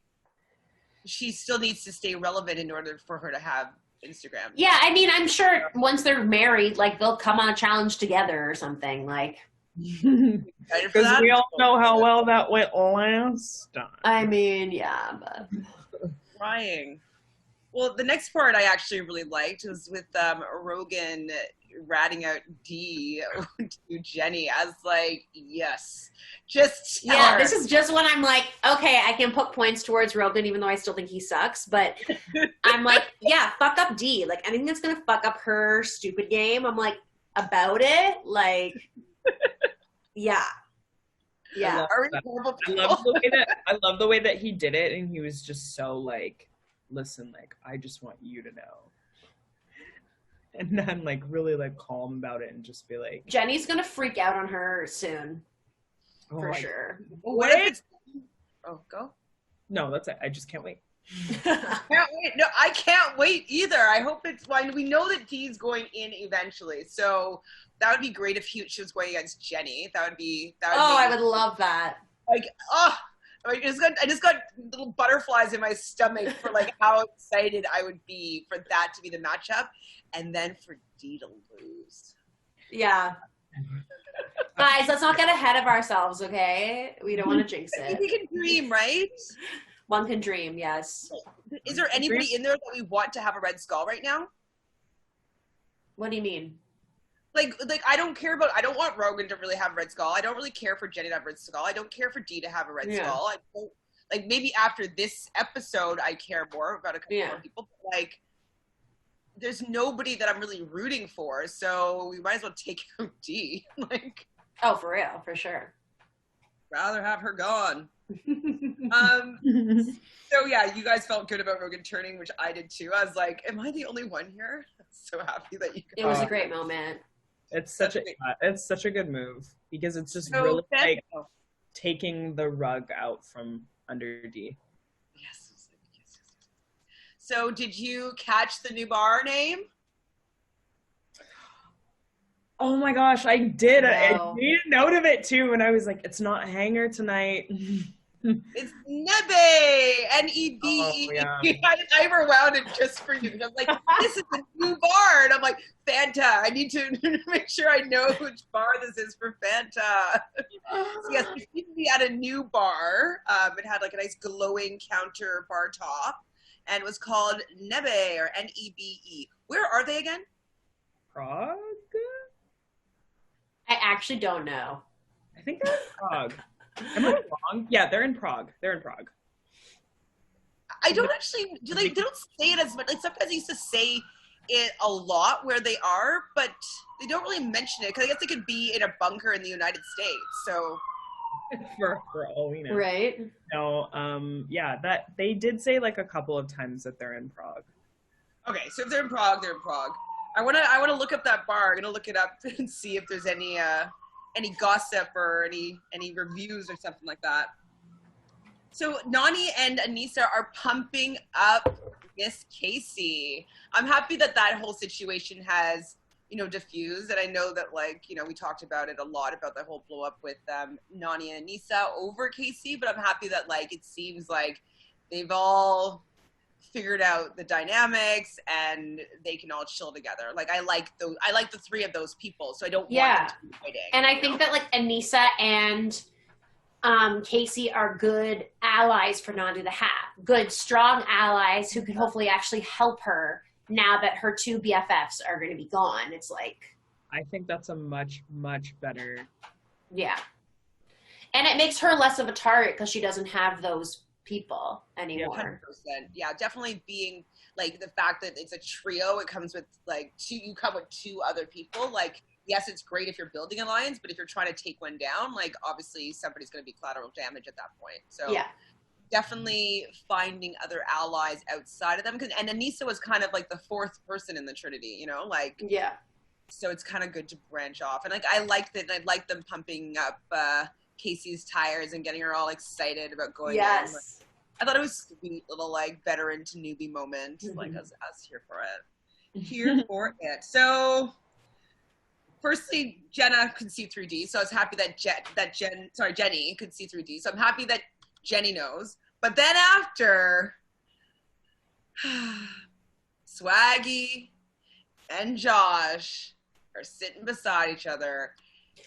she still needs to stay relevant in order for her to have Instagram. Yeah, I mean, I'm sure once they're married, like, they'll come on a challenge together or something. Like, because we all know how well that went last time. I mean, yeah, but crying. Well, the next part I actually really liked was with Rogan ratting out D to Jenny. I was like, yes, just tell her. This is just when I'm like, okay, I can put points towards Rogan, even though I still think he sucks. But I'm like, yeah, fuck up D. Like, anything that's gonna fuck up her stupid game, I'm like, about it. Like, yeah. I love the way that he did it, and he was just so like, listen, like, I just want you to know. And then, like, really, like, calm about it and just be like... Jenny's gonna freak out on her soon. For sure. What if it's... Oh, go? No, that's it. I just can't wait. Can't wait. No, I can't wait either. I hope it's... Well, we know that Dee's going in eventually, so that would be great if she was going against Jenny. That would be... I would love that. Like, I just got little butterflies in my stomach for like how excited I would be for that to be the matchup, and then for Dee to lose. Yeah. Guys, let's not get ahead of ourselves, okay? We don't want to jinx it. We can dream, right? One can dream, yes. Is there anybody in there that we want to have a red skull right now? What do you mean? Like I don't want Rogan to really have a red skull. I don't really care for Jenny to have a red skull. I don't care for Dee to have a red skull. I don't, like, maybe after this episode I care more about a couple more people. But like, there's nobody that I'm really rooting for, so we might as well take out Dee. Like, oh, for real, for sure. Rather have her gone. So yeah, you guys felt good about Rogan turning, which I did too. I was like, am I the only one here? I'm so happy that you guys... It was a great moment. It's such a good move because it's just really like taking the rug out from under D. Yes. So did you catch the new bar name? Oh my gosh, I did. No. I made a note of it too, and I was like, it's not Hanger tonight. It's Nebe, N-E-B-E. Oh, yeah. I rewound it just for you. I'm like, this is a new bar. And I'm like, Fanta. I need to make sure I know which bar this is for Fanta. So yes, we seem to be at a new bar. It had like a nice glowing counter bar top. And it was called Nebe, or N-E-B-E. Where are they again? Prague? I actually don't know. I think they're in Prague. Am I wrong? Yeah, they're in Prague. They're in Prague. I don't actually, they don't say it as much. Like sometimes they used to say it a lot where they are, but they don't really mention it because I guess they could be in a bunker in the United States. So for all we know. Right. No, yeah, that they did say like a couple of times that they're in Prague. Okay, so if they're in Prague, they're in Prague. I wanna look up that bar. I'm gonna look it up and see if there's any gossip or any reviews or something like that. So Nani and Anissa are pumping up Miss Casey. I'm happy that whole situation has, diffused. And I know that we talked about it a lot about the whole blow up with Nani and Anissa over Casey, but I'm happy that it seems like they've all figured out the dynamics and they can all chill together. I like the three of those people, so I don't want them to be fighting. And I think that Anissa and Casey are good allies for Nandi to have. Good, strong allies who can hopefully actually help her now that her two BFFs are going to be gone. It's I think that's a much, much better. Yeah. And it makes her less of a target because she doesn't have those people anymore. 100%. Yeah, definitely being the fact that it's a trio, it comes with you come with two other people. Yes, it's great if you're building an alliance, but if you're trying to take one down, obviously somebody's going to be collateral damage at that point. So yeah, definitely finding other allies outside of them. And Anissa was kind of the fourth person in the Trinity, yeah. So it's kind of good to branch off. And I liked it. And I liked them pumping up Casey's tires and getting her all excited about going. Yes. I thought it was sweet little veteran to newbie moment. I was here for it. Here for it. So firstly, Jenna could see 3D, so I was happy that Jenny could see 3D. So I'm happy that Jenny knows. But then after, Swaggy and Josh are sitting beside each other.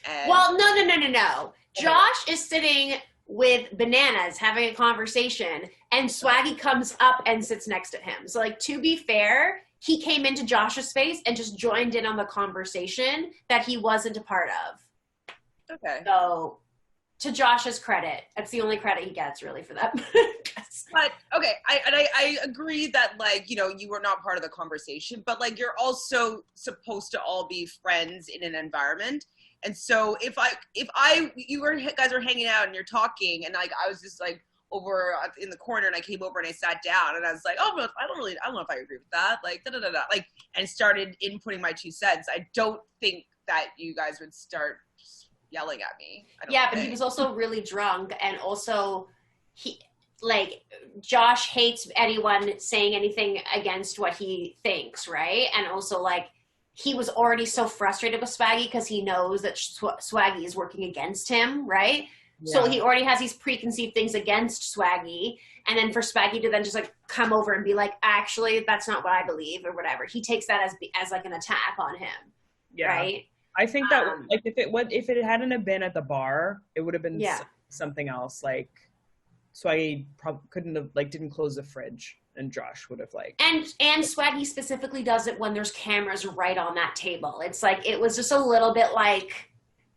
And well, no. Josh is sitting with Bananas having a conversation, and Swaggy comes up and sits next to him. So, to be fair, he came into Josh's space and just joined in on the conversation that he wasn't a part of. Okay. So, to Josh's credit, that's the only credit he gets, really, for that. But, okay, I agree that, you were not part of the conversation, but, you're also supposed to all be friends in an environment. And so if you guys were hanging out and you're talking and I was just over in the corner and I came over and I sat down and I was like, oh, I don't know if I agree with that. And started inputting my 2 cents. I don't think that you guys would start yelling at me. But he was also really drunk, and also Josh hates anyone saying anything against what he thinks, right? And also he was already so frustrated with Swaggy because he knows that Swaggy is working against him, right? Yeah. So he already has these preconceived things against Swaggy. And then for Swaggy to then just come over and be actually, that's not what I believe or whatever. He takes that as an attack on him, right? I think that if it hadn't have been at the bar, it would have been something else. Swaggy couldn't have didn't close the fridge. And Josh would have and Swaggy specifically does it when there's cameras right on that table. It's it was just a little bit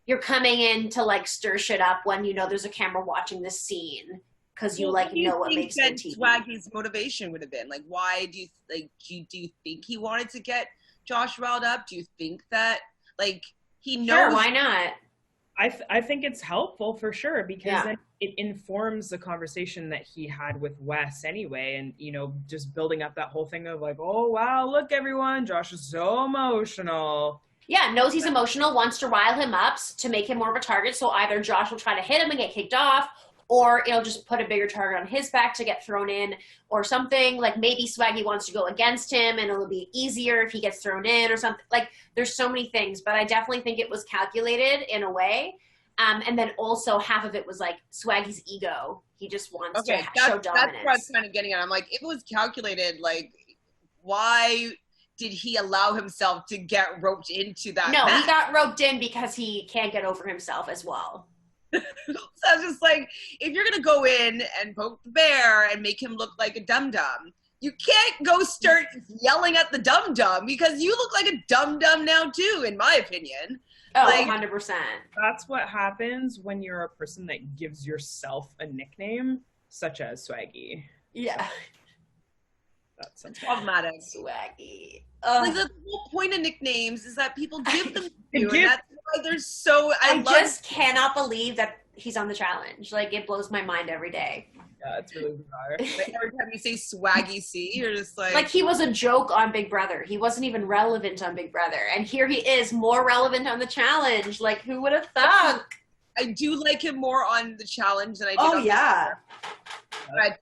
you're coming in to stir shit up when there's a camera watching this scene because you know what makes good TV. Swaggy's motivation would have been why do you do you think he wanted to get Josh riled up? Do you think that he knows? Sure, why not? I think it's helpful for sure because then it informs the conversation that he had with Wes anyway, and just building up that whole thing of oh wow, look everyone, Josh is so emotional. Yeah, knows he's emotional, wants to rile him up to make him more of a target. So either Josh will try to hit him and get kicked off, or it'll just put a bigger target on his back to get thrown in, or something. Maybe Swaggy wants to go against him and it'll be easier if he gets thrown in or something. There's so many things, but I definitely think it was calculated in a way. And then also half of it was Swaggy's ego. He just wants to That's show what I was dominance. kind of getting at. I'm like, if it was calculated, like, why did he allow himself to get roped into that No, match? he got roped in because he can't get over himself as well. So I was just like, if you're going to go in and poke the bear and make him look like a dum-dum, you can't go start yelling at the dum-dum because you look like a dum-dum now too, in my opinion. Oh, like, 100%. That's what happens when you're a person that gives yourself a nickname, such as Swaggy. Yeah. That's problematic. Swaggy. Like, the whole point of nicknames is that people give them to you, and that's why they're so. I just cannot believe that he's on the challenge. Like, it blows my mind every day. Yeah, it's really bizarre. Like, every time you say Swaggy C, you're just like he was a joke on Big Brother. He wasn't even relevant on Big Brother, and here he is, more relevant on the challenge. Like, who would have thought? I do like him more on the challenge than I did. Oh on yeah. But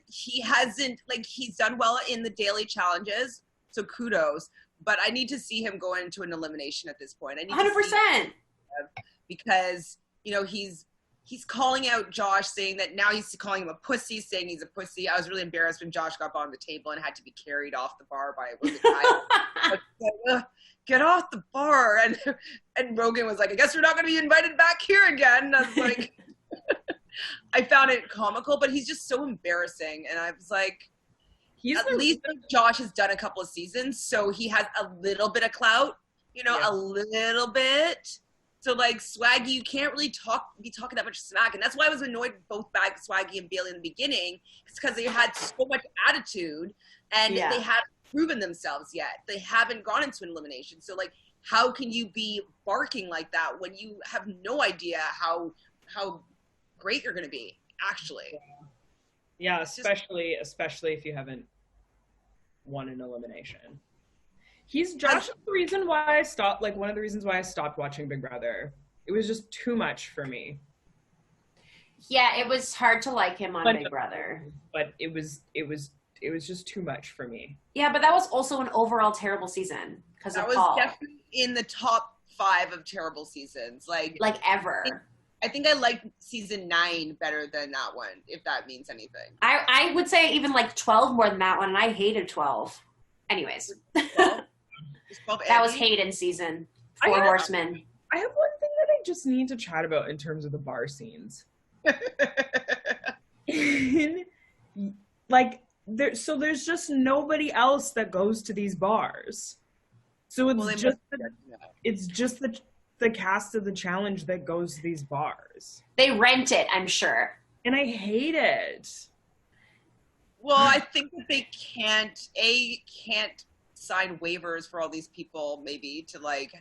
he hasn't, like, he's done well in the daily challenges, so kudos. But I need to see him go into an elimination at this point. I need 100%. because, you know, he's calling out Josh, saying that now he's calling him a pussy, saying he's a pussy. I was really embarrassed when Josh got on the table and had to be carried off the bar by Rogan. Like, get off the bar. And Rogan was like, I guess we're not going to be invited back here again. And I was like, I found it comical, but he's just so embarrassing. And I was like, at least Josh has done a couple of seasons, so he has a little bit of clout, you know, a little bit. So, like, Swaggy, you can't really be talking that much smack. And that's why I was annoyed with both Swaggy and Bailey in the beginning. It's because they had so much attitude and they haven't proven themselves yet. They haven't gone into an elimination. So, like, how can you be barking like that when you have no idea how great you're going to be, actually? Yeah, especially if you haven't won an elimination. Josh is the reason why I stopped, like, one of the reasons why I stopped watching Big Brother. It was just too much for me. Yeah, it was hard to like him on Big Brother. But it was just too much for me. Yeah, but that was also an overall terrible season because of Paul. That was definitely in the top 5 of terrible seasons. Like ever. I think I liked season 9 better than that one, if that means anything. I would say even like 12 more than that one, and I hated 12. Anyways. 12? That was Hayden's season. 4 Horsemen. I have one thing that I just need to chat about in terms of the bar scenes. Like, there's just nobody else that goes to these bars. So it's just the cast of the challenge that goes to these bars. They rent it, I'm sure. And I hate it. Well, I think that they can't sign waivers for all these people, maybe, to, like,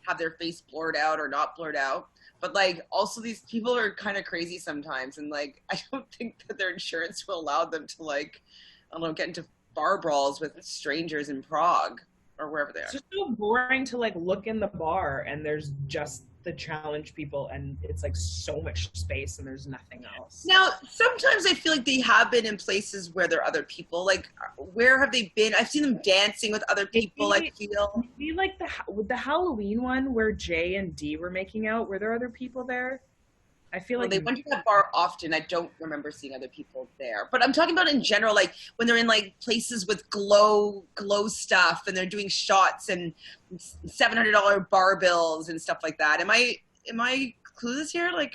have their face blurred out or not blurred out. But, like, also these people are kind of crazy sometimes. And, like, I don't think that their insurance will allow them to, like, I don't know, get into bar brawls with strangers in Prague or wherever they are. It's just so boring to, like, look in the bar and there's just the challenge people and it's, like, so much space and there's nothing else. Now, sometimes I feel like they have been in places where there are other people. Like, where have they been? I've seen them dancing with other people, I feel. Maybe, like, with the Halloween one where Jay and Dee were making out, were there other people there? I feel like they went to that bar often. I don't remember seeing other people there. But I'm talking about in general, like when they're in, like, places with glow stuff and they're doing shots and $700 bar bills and stuff like that. Am I clueless here? Like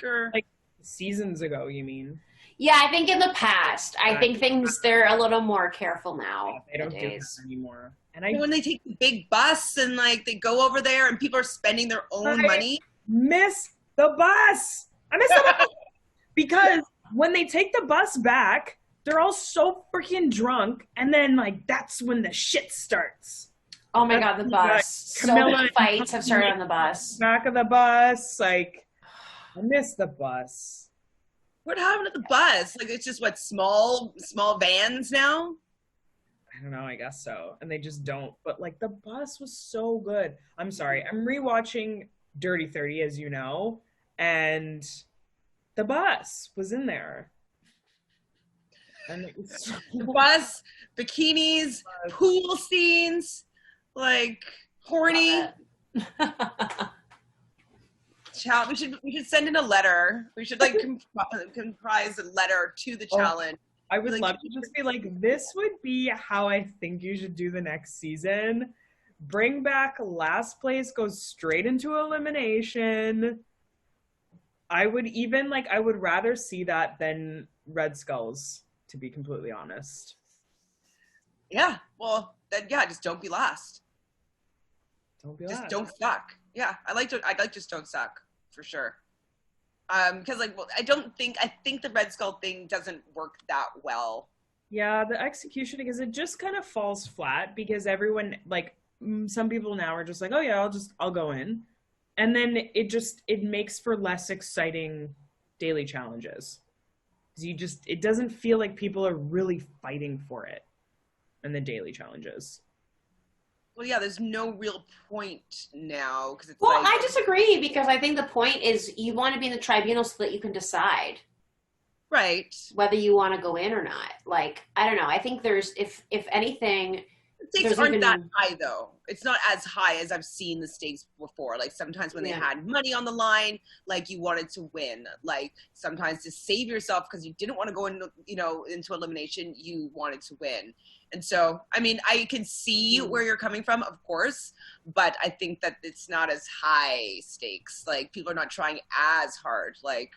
seasons ago, you mean? Yeah, I think in the past. I think they're a little more careful now. They don't do this anymore. And when they take the big bus and, like, they go over there and people are spending their own money. Miss the bus. I miss the bus because when they take the bus back, they're all so freaking drunk, and then, like, that's when the shit starts. Oh my god, the bus! So many fights have started on the bus. Back of the bus, like, I miss the bus. What happened to the bus? Like, it's just what, small vans now? I don't know. I guess so, and they just don't. But, like, the bus was so good. I'm sorry, I'm rewatching Dirty 30, as you know. And the bus was in there. And it was the bus, bikinis, pool scenes, like, horny. challenge. We should send in a letter. We should like comprise a letter to the challenge. I would love to just be like, this would be how I think you should do the next season. Bring back last place, goes straight into elimination. I would rather see that than Red Skulls, to be completely honest. Yeah, well, then just don't be last. Just don't suck. Yeah, I like just don't suck for sure. Because I think the Red Skull thing doesn't work that well. Yeah, the execution, because it just kind of falls flat because everyone, like, some people now are just like, oh yeah, I'll go in. And then it makes for less exciting daily challenges. It doesn't feel like people are really fighting for it in the daily challenges. Well, yeah, there's no real point now because it's I disagree because I think the point is you want to be in the tribunal so that you can decide, right, whether you want to go in or not. Like, I don't know. I think there's if anything, the stakes aren't that high though. It's not as high as I've seen the stakes before. Like sometimes when they had money on the line, like you wanted to win. Like sometimes to save yourself because you didn't want to go into elimination, you wanted to win. And so, I mean, I can see where you're coming from, of course, but I think that it's not as high stakes. Like people are not trying as hard. Like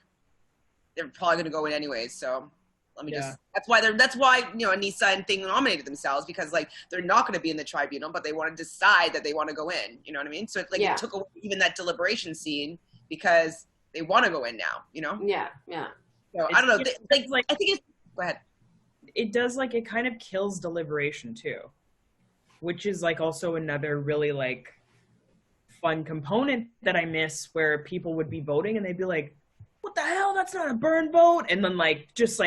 they're probably going to go in anyways. So let me that's why Anissa and Thing nominated themselves because like they're not going to be in the tribunal, but they want to decide that they want to go in. You know what I mean? So it's like it took away even that deliberation scene because they want to go in now. You know? Yeah. So I don't know. I think it's go ahead. It does it kind of kills deliberation too, which is like also another really like fun component that I miss where people would be voting and they'd be like, what the hell? That's not a burn vote. And then there's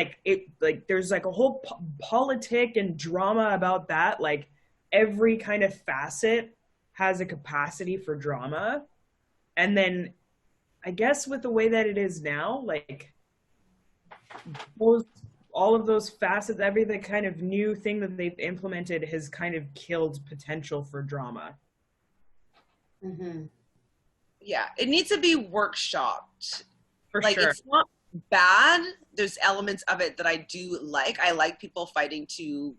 like a whole politic and drama about that. Like every kind of facet has a capacity for drama. And then I guess with the way that it is now, like all of those facets, every kind of new thing that they've implemented has kind of killed potential for drama. Mm-hmm. Yeah, it needs to be workshopped. For sure. It's not bad. There's elements of it that I do like. I like people fighting to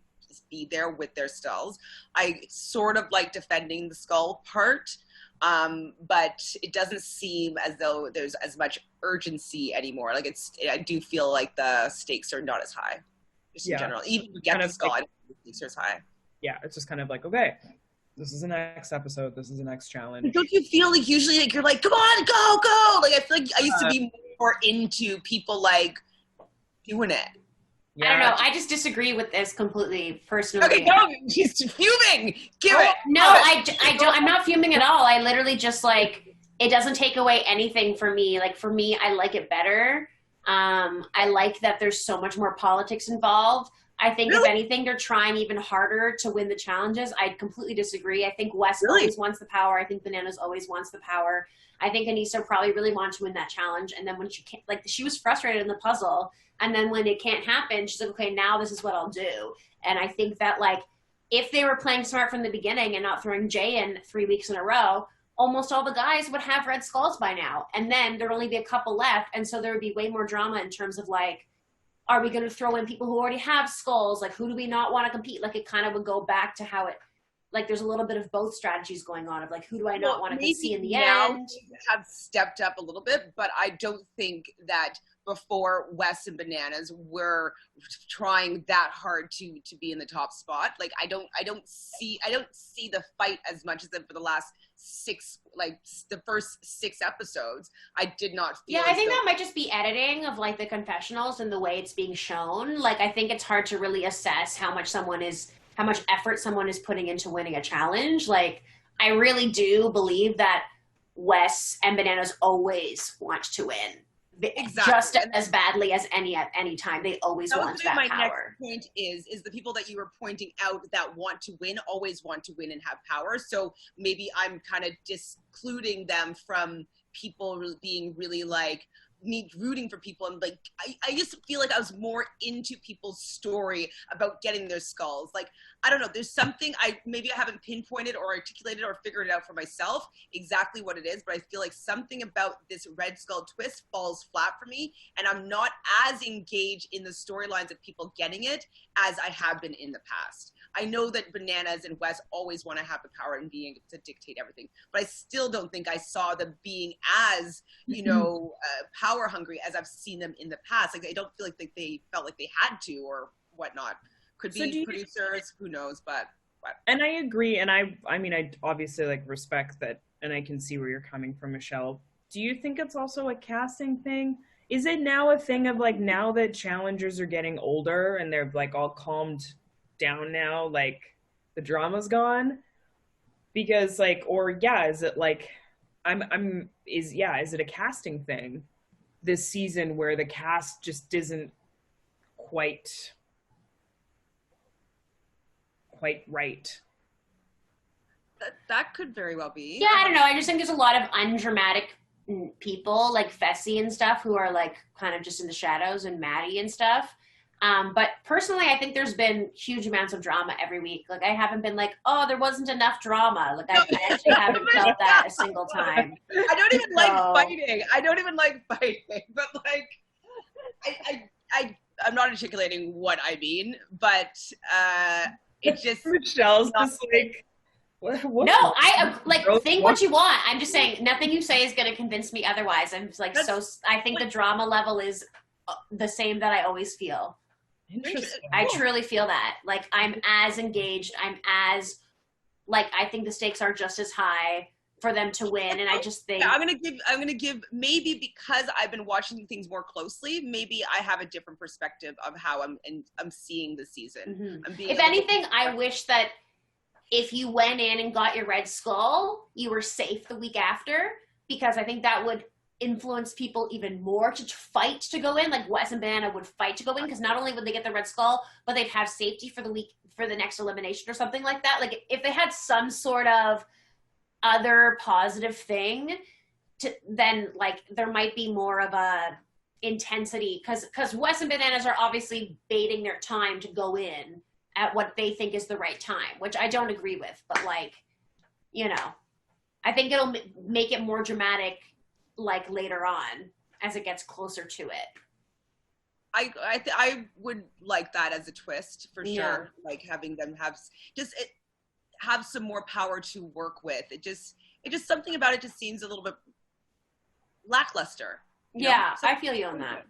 be there with their skulls. I sort of like defending the skull part. But it doesn't seem as though there's as much urgency anymore. Like I do feel like the stakes are not as high, just in general. Even if you get the skull, I don't think the stakes are as high. Yeah, it's just kind of like, okay, this is the next episode. This is the next challenge. But don't you feel like usually like you're like, come on, go? Like I feel like I used to be more into people like doing it. Yeah. I don't know. I just disagree with this completely personally. Okay, go. She's fuming. Give it. No, I don't. I'm not fuming at all. I literally just like, it doesn't take away anything for me. Like for me, I like it better. I like that there's so much more politics involved. I think if anything, they're trying even harder to win the challenges. I completely disagree. I think Wes always wants the power. I think Bananas always wants the power. I think Anissa probably really wanted to win that challenge. And then when she can't, like she was frustrated in the puzzle. And then when it can't happen, she's like, okay, now this is what I'll do. And I think that like, if they were playing smart from the beginning and not throwing Jay in 3 weeks in a row, almost all the guys would have red skulls by now. And then there'd only be a couple left. And so there would be way more drama in terms of like, are we going to throw in people who already have skulls? Like, who do we not want to compete? Like, it kind of would go back to how it, like, there's a little bit of both strategies going on of like, who do I not want to see in the end? Have stepped up a little bit, but I don't think that before Wes and Bananas were trying that hard to be in the top spot. Like, I don't see the fight as much as for the last the first 6 episodes. I did not feel. Yeah, I think that might just be editing of like the confessionals and the way it's being shown. Like, I think it's hard to really assess how much effort someone is putting into winning a challenge. Like, I really do believe that Wes and Bananas always want to win. Exactly. Just as badly as at any time. They always want that power. My next point is the people that you were pointing out that want to win always want to win and have power. So maybe I'm kind of discluding them from people being really like, me rooting for people, and like I just feel like I was more into people's story about getting their skulls. Like, I don't know, there's something maybe I haven't pinpointed or articulated or figured it out for myself exactly what it is, but I feel like something about this Red Skull twist falls flat for me, and I'm not as engaged in the storylines of people getting it as I have been in the past. I know that Bananas and Wes always want to have the power and being able to dictate everything, but I still don't think I saw them being as, power hungry as I've seen them in the past. Like, I don't feel like they felt like they had to or whatnot. Could be producers, who knows, but. And I agree, and I mean, I obviously like respect that, and I can see where you're coming from, Michelle. Do you think it's also a casting thing? Is it now a thing of like, now that challengers are getting older and they're like all calmed down now, like the drama's gone? Because like, or is it like is it a casting thing this season where the cast just isn't quite right? That could very well be. Yeah, I don't know. I just think there's a lot of undramatic people like Fessy and stuff who are like kind of just in the shadows, and Maddie and stuff. But personally, I think there's been huge amounts of drama every week. Like, I haven't been like, oh, there wasn't enough drama. Like, I actually haven't felt that a single time. I don't even like fighting. I don't even like fighting. But, like, I'm not articulating what I mean, but it just... Michelle's just like... What? No, I like think what you want. I'm just saying nothing you say is going to convince me otherwise. I'm just like, I think the drama level is the same that I always feel. Interesting. I truly feel that. Like, I'm as engaged. I'm as, like, I think the stakes are just as high for them to win. And I just think... Yeah, I'm gonna give, maybe because I've been watching things more closely, maybe I have a different perspective of how I'm seeing the season. Mm-hmm. If anything, I wish that if you went in and got your Red Skull, you were safe the week after, because I think that would influence people even more to fight to go in. Like, Wes and Banana would fight to go in, because not only would they get the Red Skull, but they'd have safety for the week, for the next elimination or something like that. Like, if they had some sort of other positive thing, then like there might be more of a intensity, because Wes and Bananas are obviously baiting their time to go in at what they think is the right time, which I don't agree with, but like, I think it'll make it more dramatic like later on as it gets closer to it. I would like that as a twist for sure. Like, having them have some more power to work with. It just something about it just seems a little bit lackluster. I feel you on that.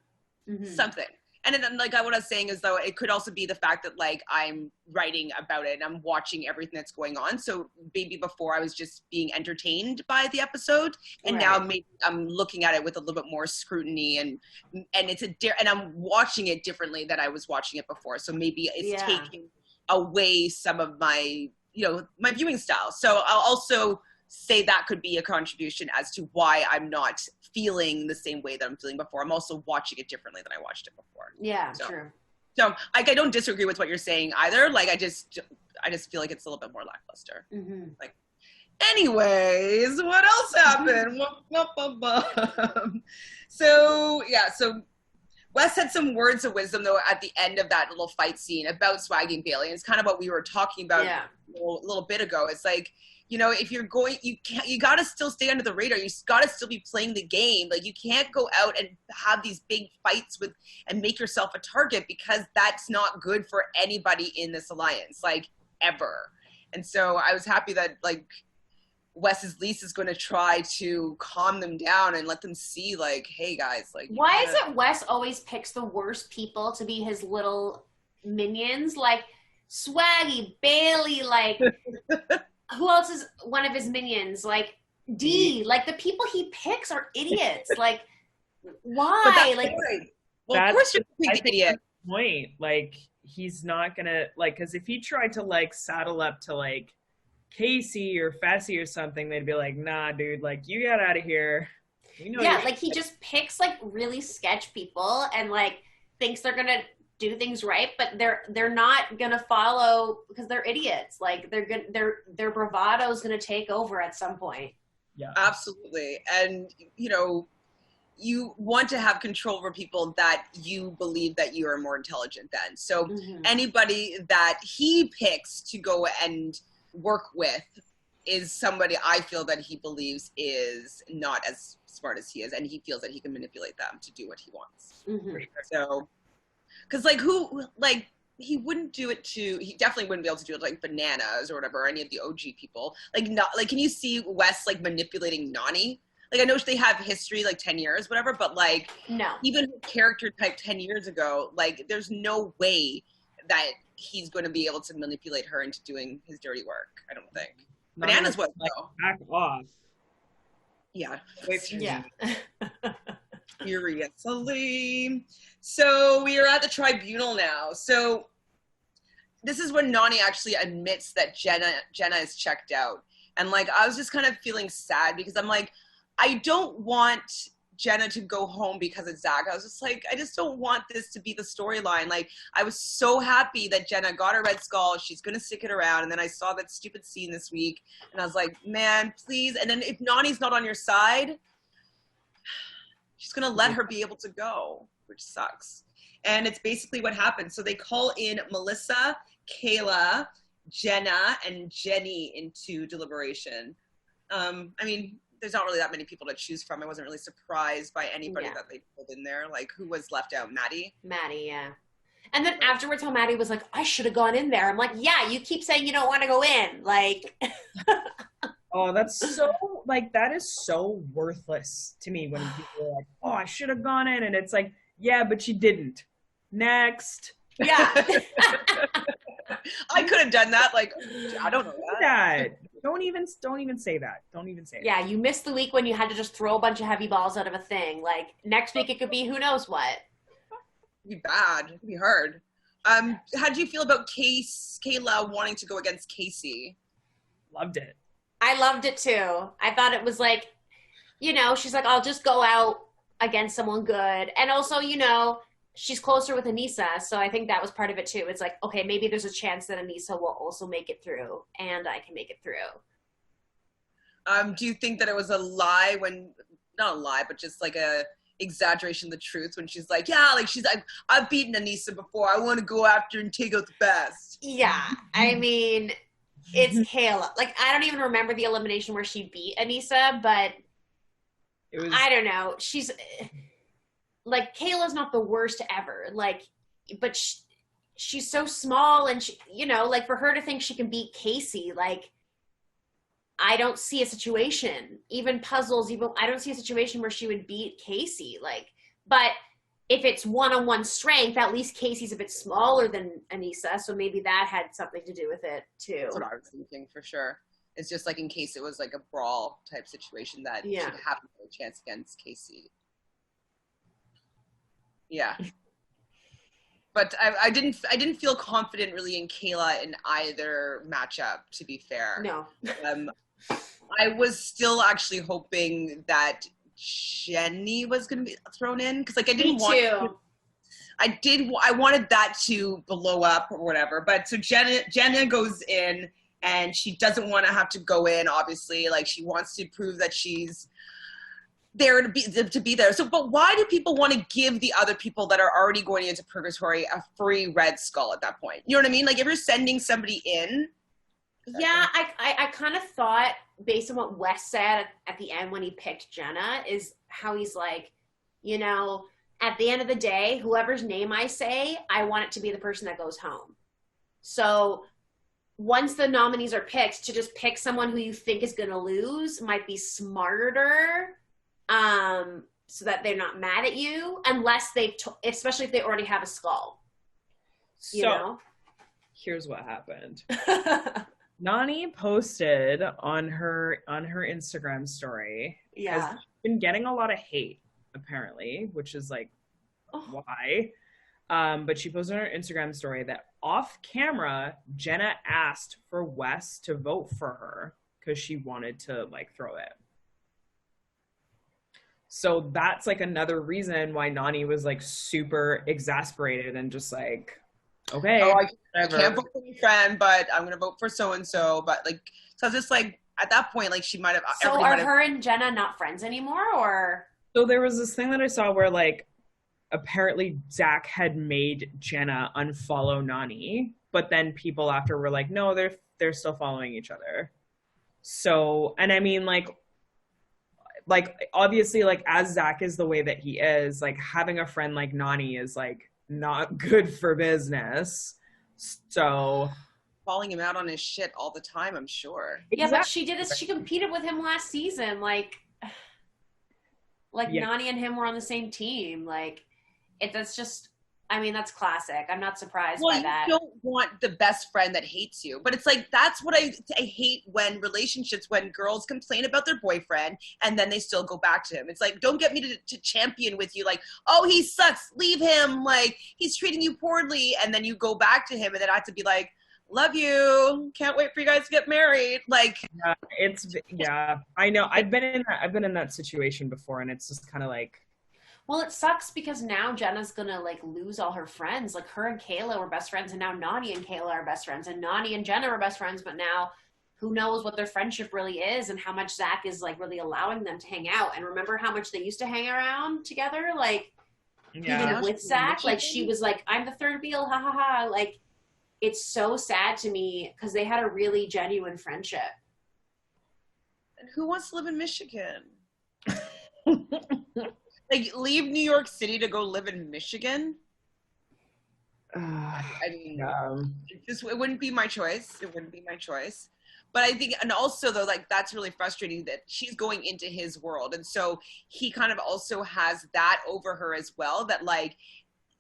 Mm-hmm. Something. And then, like, what I was saying is, though, it could also be the fact that, like, I'm writing about it and I'm watching everything that's going on. So maybe before I was just being entertained by the episode, and now maybe I'm looking at it with a little bit more scrutiny, and it's and I'm watching it differently than I was watching it before. So maybe it's taking away some of my, my viewing style. So I'll also say that could be a contribution as to why I'm not feeling the same way that I'm feeling before. I'm also watching it differently than I watched it before. Yeah, true. So, like, I don't disagree with what you're saying either. Like, I just feel like it's a little bit more lackluster. Mm-hmm. Like, anyways, what else happened? So Wes had some words of wisdom, though, at the end of that little fight scene about swagging Bailey. And it's kind of what we were talking about a little bit ago. It's like, if you're going, you got to still stay under the radar. You got to still be playing the game. Like, you can't go out and have these big fights and make yourself a target, because that's not good for anybody in this alliance, like, ever. And so I was happy that, like, Wes's lease is going to try to calm them down and let them see, like, hey guys, like, why is it Wes always picks the worst people to be his little minions? Like, Swaggy, Bailey, like, who else is one of his minions? Like, D. Like, the people he picks are idiots. Like, why? Like, well, of course you're the idiot. Point. Like, he's not gonna, like, because if he tried to, like, saddle up to, like, Casey or Fessy or something, they'd be like, nah, dude, like, you got out of here. Like, he just picks, like, really sketch people and, like, thinks they're gonna do things right, but they're not gonna follow because they're idiots. Like, their bravado is gonna take over at some point. Yeah, absolutely. And you want to have control over people that you believe that you are more intelligent than. So anybody that he picks to go and work with is somebody I feel that he believes is not as smart as he is, and he feels that he can manipulate them to do what he wants. So, because he wouldn't do it to, he definitely wouldn't be able to do it like Bananas or whatever, or any of the OG people. Can you see Wes like manipulating Nani? Like, I know they have history, like 10 years, whatever, but like, no. Even her character type 10 years ago, like, there's no way that he's going to be able to manipulate her into doing his dirty work. I don't think. Bananas was, like, back off. Yeah. Yeah. Seriously. So we are at the tribunal now. So this is when Nani actually admits that Jenna is checked out. And like, I was just kind of feeling sad because I'm like, I don't want Jenna to go home because of Zach. I was just like, I just don't want this to be the storyline. Like, I was so happy that Jenna got her Red Skull. She's going to stick it around. And then I saw that stupid scene this week. And I was like, man, please. And then if Nani's not on your side, she's going to let her be able to go, which sucks. And it's basically what happened. So they call in Melissa, Kayla, Jenna, and Jenny into deliberation. I mean, there's not really that many people to choose from. I wasn't really surprised by anybody that they pulled in there. Like, who was left out? Maddie, yeah. And then afterwards, how Maddie was like, I should have gone in there. I'm like, yeah, you keep saying you don't want to go in. Like, oh, that's so, like, that is so worthless to me when people are like, oh, I should have gone in. And it's like, yeah, but you didn't. Next. Yeah. I could have done that. Like, I don't know that. Don't even say that. Don't even say it. Yeah, you missed the week when you had to just throw a bunch of heavy balls out of a thing. Like, next week it could be who knows what. It'd be bad. It'd be hard. How do you feel about Kayla wanting to go against Casey? Loved it. I loved it too. I thought it was like, you know, she's like, I'll just go out against someone good. And also, you know, she's closer with Anissa, so I think that was part of it too. It's like, okay, maybe there's a chance that Anissa will also make it through, and I can make it through. Do you think that it was a lie not a lie, but just like a exaggeration of the truth when she's like, yeah, like she's like, I've beaten Anissa before. I want to go after and take out the best. Yeah, I mean, it's Kayla. Like, I don't even remember the elimination where she beat Anissa, but I don't know. She's... like, Kayla's not the worst ever, like, but she's so small, and she, you know, like, for her to think she can beat Casey, like, I don't see a situation, even puzzles, I don't see a situation where she would beat Casey, like, but if it's one-on-one strength, at least Casey's a bit smaller than Anissa, so maybe that had something to do with it, too. That's what I was thinking, for sure. It's just, like, in case it was, like, a brawl type situation that should have a chance against Casey. Yeah, but I didn't feel confident really in Kayla in either matchup, to be fair. No. I was still actually hoping that Jenny was going to be thrown in because, like, I didn't want. I wanted that to blow up or whatever, but so Jenna goes in and she doesn't want to have to go in. Obviously, like, she wants to prove that she's there to be there. So, but why do people want to give the other people that are already going into purgatory a free Red Skull at that point? You know what I mean? Like, if you're sending somebody in. Yeah, I kind of thought, based on what Wes said at the end when he picked Jenna, is how he's like, you know, at the end of the day, whoever's name I say, I want it to be the person that goes home. So once the nominees are picked, to just pick someone who you think is going to lose might be smarter. So that they're not mad at you, unless especially if they already have a skull. You know? Here's what happened. Nani posted on her Instagram story. Yeah. She's been getting a lot of hate, apparently, which is like, why? But she posted on her Instagram story that off camera, Jenna asked for Wes to vote for her because she wanted to, like, throw it. So that's, like, another reason why Nani was, like, super exasperated and just like, okay. Oh, I can't vote for your friend, but I'm going to vote for so-and-so. But, like, so just, like, at that point, like, she might have. So are her and Jenna not friends anymore, or? So there was this thing that I saw where like apparently Zach had made Jenna unfollow Nani, but then people after were like, no, they're still following each other. So, and I mean like obviously like as Zach is the way that he is, like having a friend like Nani is like not good for business. So Calling him out on his shit all the time, I'm sure. Yeah, but she did this. She competed with him last season. Like Yeah. Nani and him were on the same team. Like, that's just, I mean, that's classic. I'm not surprised by that. You don't want the best friend that hates you. But it's like, that's what I hate when relationships, when girls complain about their boyfriend and then they still go back to him. It's like, don't get me to champion with you. Like, oh, he sucks. Leave him. Like, he's treating you poorly. And then you go back to him and then I have to be like, love you. Can't wait for you guys to get married. Like, I know. I've been in that situation before, and it's just kind of like. Well, it sucks because now Jenna's gonna like lose all her friends. Like her and Kayla were best friends, and now Nani and Kayla are best friends, and Nani and Jenna are best friends. But now, who knows what their friendship really is, and how much Zach is like really allowing them to hang out. And remember how much they used to hang around together, like even with Zach. Like she was like, "I'm the third wheel, ha ha ha!" Like. It's so sad to me because they had a really genuine friendship. And who wants to live in Michigan? Like, leave New York City to go live in Michigan? I mean, it wouldn't be my choice. It wouldn't be my choice. But I think, and also though, like that's really frustrating that she's going into his world. And so he kind of also has that over her as well, that like,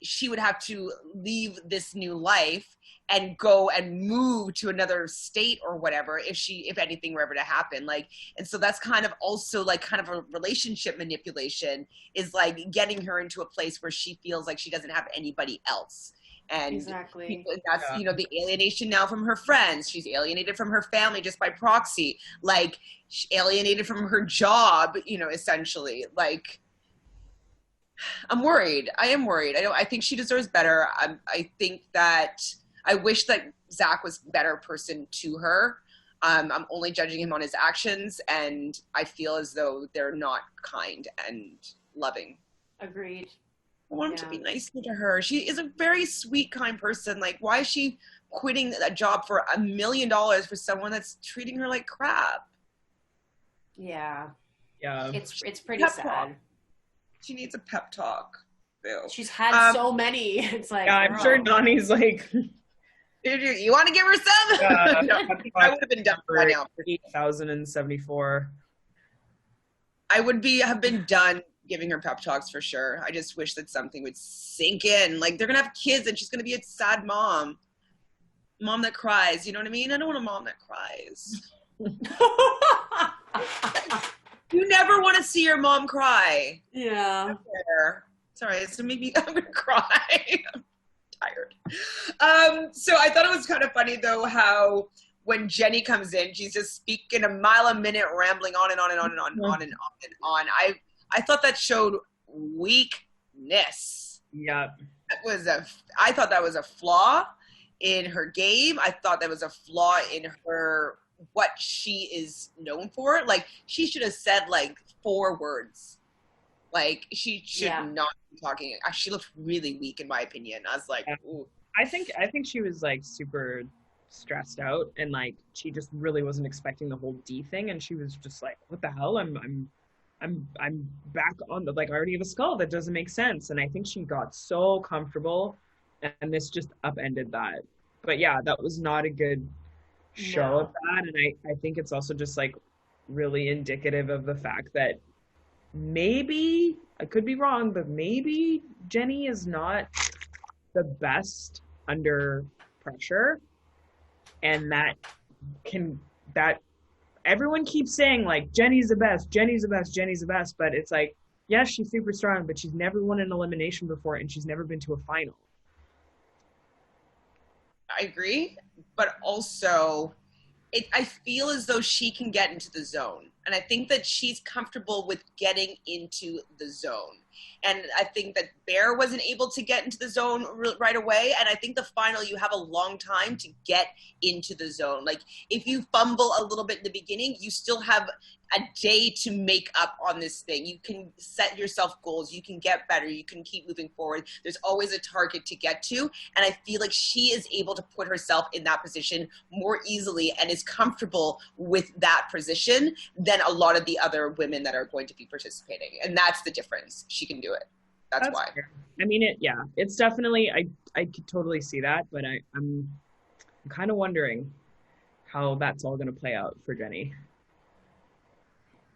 she would have to leave this new life and go and move to another state or whatever if anything were ever to happen. Like, and so that's kind of also like kind of a relationship manipulation, is like getting her into a place where she feels like she doesn't have anybody else. And exactly. That's, you know, the alienation now from her friends. She's alienated from her family just by proxy, like alienated from her job, you know, essentially. Like, I'm worried. I am worried. I think she deserves better. I think that I wish that Zach was a better person to her. I'm only judging him on his actions, and I feel as though they're not kind and loving. Agreed. I want him to be nicer to her. She is a very sweet, kind person. Like, why is she quitting a job for $1 million for someone that's treating her like crap? Yeah. Yeah. It's pretty sad. She needs a pep talk. Ew. She's had so many. It's like, yeah, I'm sure Nani's like. You want to give her some? No, I would have been done by now. 8,074. I would have been done giving her pep talks for sure. I just wish that something would sink in. Like, they're gonna have kids, and she's gonna be a sad mom that cries. You know what I mean? I don't want a mom that cries. You never want to see your mom cry. Yeah. Sorry, it's gonna make me. I'm gonna cry. I'm tired. So I thought it was kind of funny though how when Jenny comes in, she's just speaking a mile a minute, rambling on and on and on and on and on and on and on. I thought that showed weakness. Yeah. I thought that was a flaw in her game. I thought that was a flaw in her, what she is known for. Like, she should have said like 4 words. Like, she should not be talking. She looked really weak in my opinion. I was like, ooh. I think she was like super stressed out, and like she just really wasn't expecting the whole D thing, and she was just like, what the hell? I'm back on the, like, I already have a skull. That doesn't make sense. And I think she got so comfortable, and this just upended that. But yeah, that was not a good show of that. And I think it's also just like really indicative of the fact that maybe, I could be wrong, but maybe Jenny is not the best under pressure. And that everyone keeps saying like, Jenny's the best, but it's like, yes, she's super strong, but she's never won an elimination before, and she's never been to a final. I agree, but also I feel as though she can get into the zone. And I think that she's comfortable with getting into the zone. And I think that Bear wasn't able to get into the zone right away. And I think the final, you have a long time to get into the zone. Like, if you fumble a little bit in the beginning, you still have a day to make up on this thing. You can set yourself goals. You can get better. You can keep moving forward. There's always a target to get to. And I feel like she is able to put herself in that position more easily and is comfortable with that position than a lot of the other women that are going to be participating. And that's the difference. She can do it. That's why. Fair. I mean, it's definitely, I could totally see that, but I'm kind of wondering how that's all going to play out for Jenny.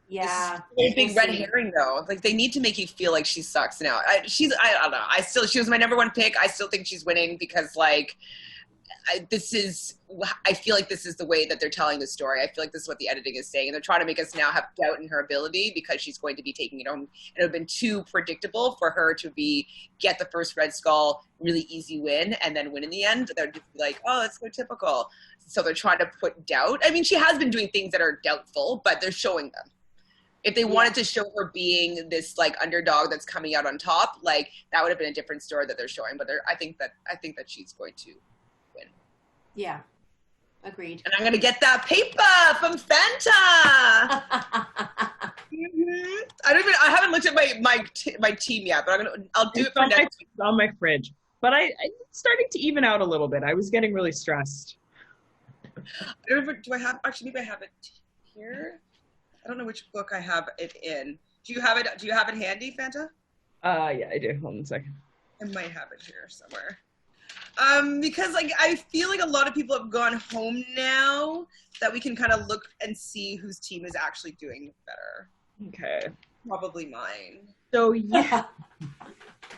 Yeah. It's a big red herring, though. Like, they need to make you feel like she sucks now. I don't know. She was my number one pick. I still think she's winning because, like, I feel like this is the way that they're telling the story. I feel like this is what the editing is saying. And they're trying to make us now have doubt in her ability because she's going to be taking it home. And it would have been too predictable for her to get the first Red Skull, really easy win, and then win in the end. They're just like, oh, it's so typical. So they're trying to put doubt. I mean, she has been doing things that are doubtful, but they're showing them. If they wanted to show her being this, like, underdog that's coming out on top, like, that would have been a different story that they're showing. But I think that she's going to win. Yeah, agreed. And I'm gonna get that paper from Fanta. I haven't looked at my team yet, but I'll do it for next week. It's on my fridge, but it's starting to even out a little bit. I was getting really stressed. Do I have? Actually, maybe I have it here. I don't know which book I have it in. Do you have it? Do you have it handy, Fanta? Yeah, I do. Hold on a second. I might have it here somewhere. Because, like, I feel like a lot of people have gone home now that we can kind of look and see whose team is actually doing better. Okay. Probably mine. So, yeah.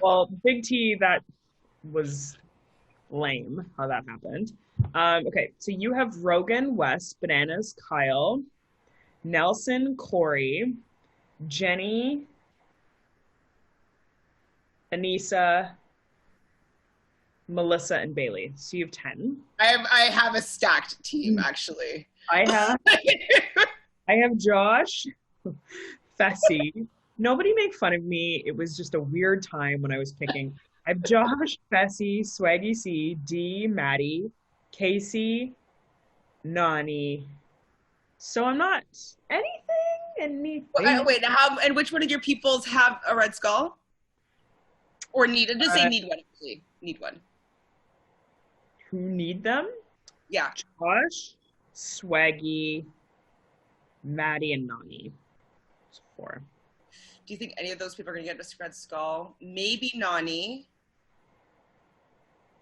Well, Big T, that was lame how that happened. Okay, so you have Rogan, Wes, Bananas, Kyle, Nelson, Corey, Jenny, Anissa, Melissa, and Bailey. So you have 10. I have a stacked team, actually. I have Josh, Fessy. Nobody make fun of me. It was just a weird time when I was picking. I have Josh, Fessy, Swaggy C, D, Maddie, Casey, Nani. So I'm not anything. Wait, and which one of your peoples have a Red Skull? Or need? Just say need one, actually. Need one. Who need them? Yeah. Josh, Swaggy, Maddie, and Nani. That's 4. Do you think any of those people are going to get a Red Skull? Maybe Nani.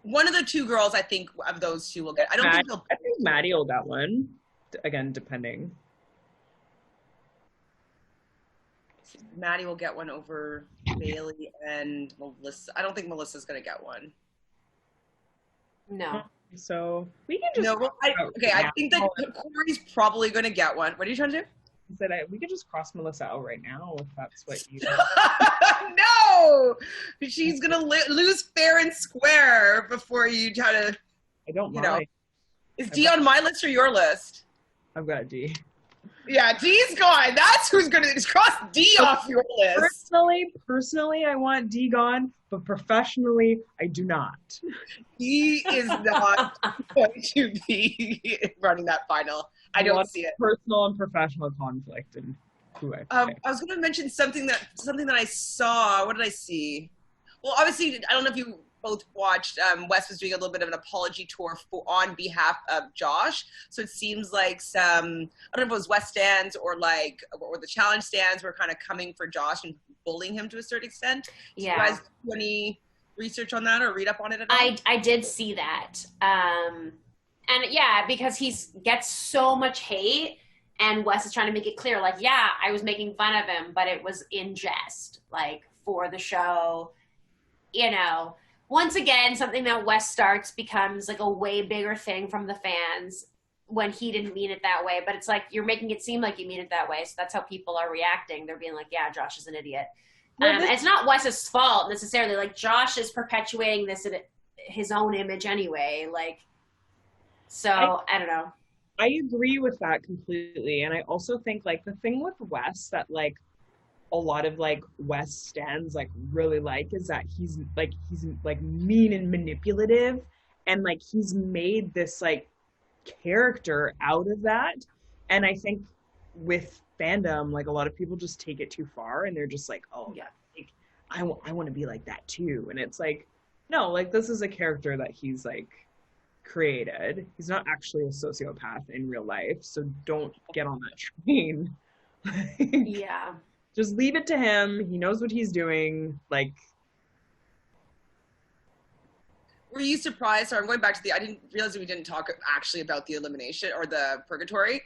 One of the 2 girls, I think, of those 2 will get. I think Maddie will get one. Again, depending. Maddie will get one over Bailey and Melissa. I don't think Melissa's going to get one. No. So we can just. No, I think that Corey's probably going to get one. What are you trying to do? We could just cross Melissa out right now if that's what you. No, she's gonna lose fair and square before you try to. I don't mind. Is D on my list or your list? I've got D. Yeah, D's gone. That's who's gonna cross D off your list. Personally, I want D gone, but professionally, I do not. D is not going to be running that final. I don't see it. Personal and professional conflict and who I pick. I was going to mention something that I saw. What did I see? Well, obviously, I don't know if you both watched. Wes was doing a little bit of an apology tour on behalf of Josh. So it seems like I don't know if it was Wes stands or the challenge stands were kind of coming for Josh and bullying him to a certain extent. Yeah. You guys do any research on that or read up on it at all? I did see that. And yeah, because he gets so much hate, and Wes is trying to make it clear, like, yeah, I was making fun of him, but it was in jest, like, for the show. You know, once again, something that Wes starts becomes, like, a way bigger thing from the fans when he didn't mean it that way. But it's like, you're making it seem like you mean it that way, so that's how people are reacting. They're being like, yeah, Josh is an idiot. It's not Wes's fault, necessarily. Like, Josh is perpetuating this in his own image anyway, like... So, I don't know. I agree with that completely. And I also think like the thing with Wes that like a lot of like Wes stands like really like is that he's like mean and manipulative, and like he's made this like character out of that. And I think with fandom, like a lot of people just take it too far and they're just like, oh yeah, like, I want to be like that too. And it's like, no, like this is a character that he's like created. He's not actually a sociopath in real life, so don't get on that train. Yeah. Just leave it to him. He knows what he's doing. Like, were you surprised? Sorry, I'm going back to I didn't realize we didn't talk actually about the elimination or the purgatory.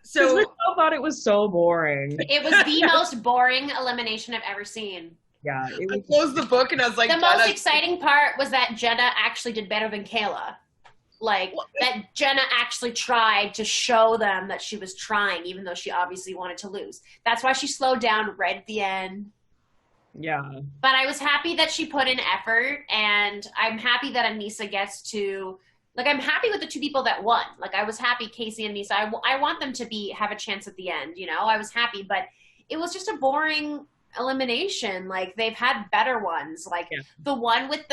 So we all thought it was so boring. It was the most boring elimination I've ever seen. Yeah. I closed the book and I was like, the most exciting part was that Jenna actually did better than Kayla. Like, that Jenna actually tried to show them that she was trying, even though she obviously wanted to lose. That's why she slowed down right at the end. Yeah. But I was happy that she put in effort, and I'm happy that Anissa gets to, like, I'm happy with the two people that won. Like, I was happy Casey and Anissa. I want them to have a chance at the end, you know? I was happy, but it was just a boring elimination. Like, they've had better ones. Like, the one with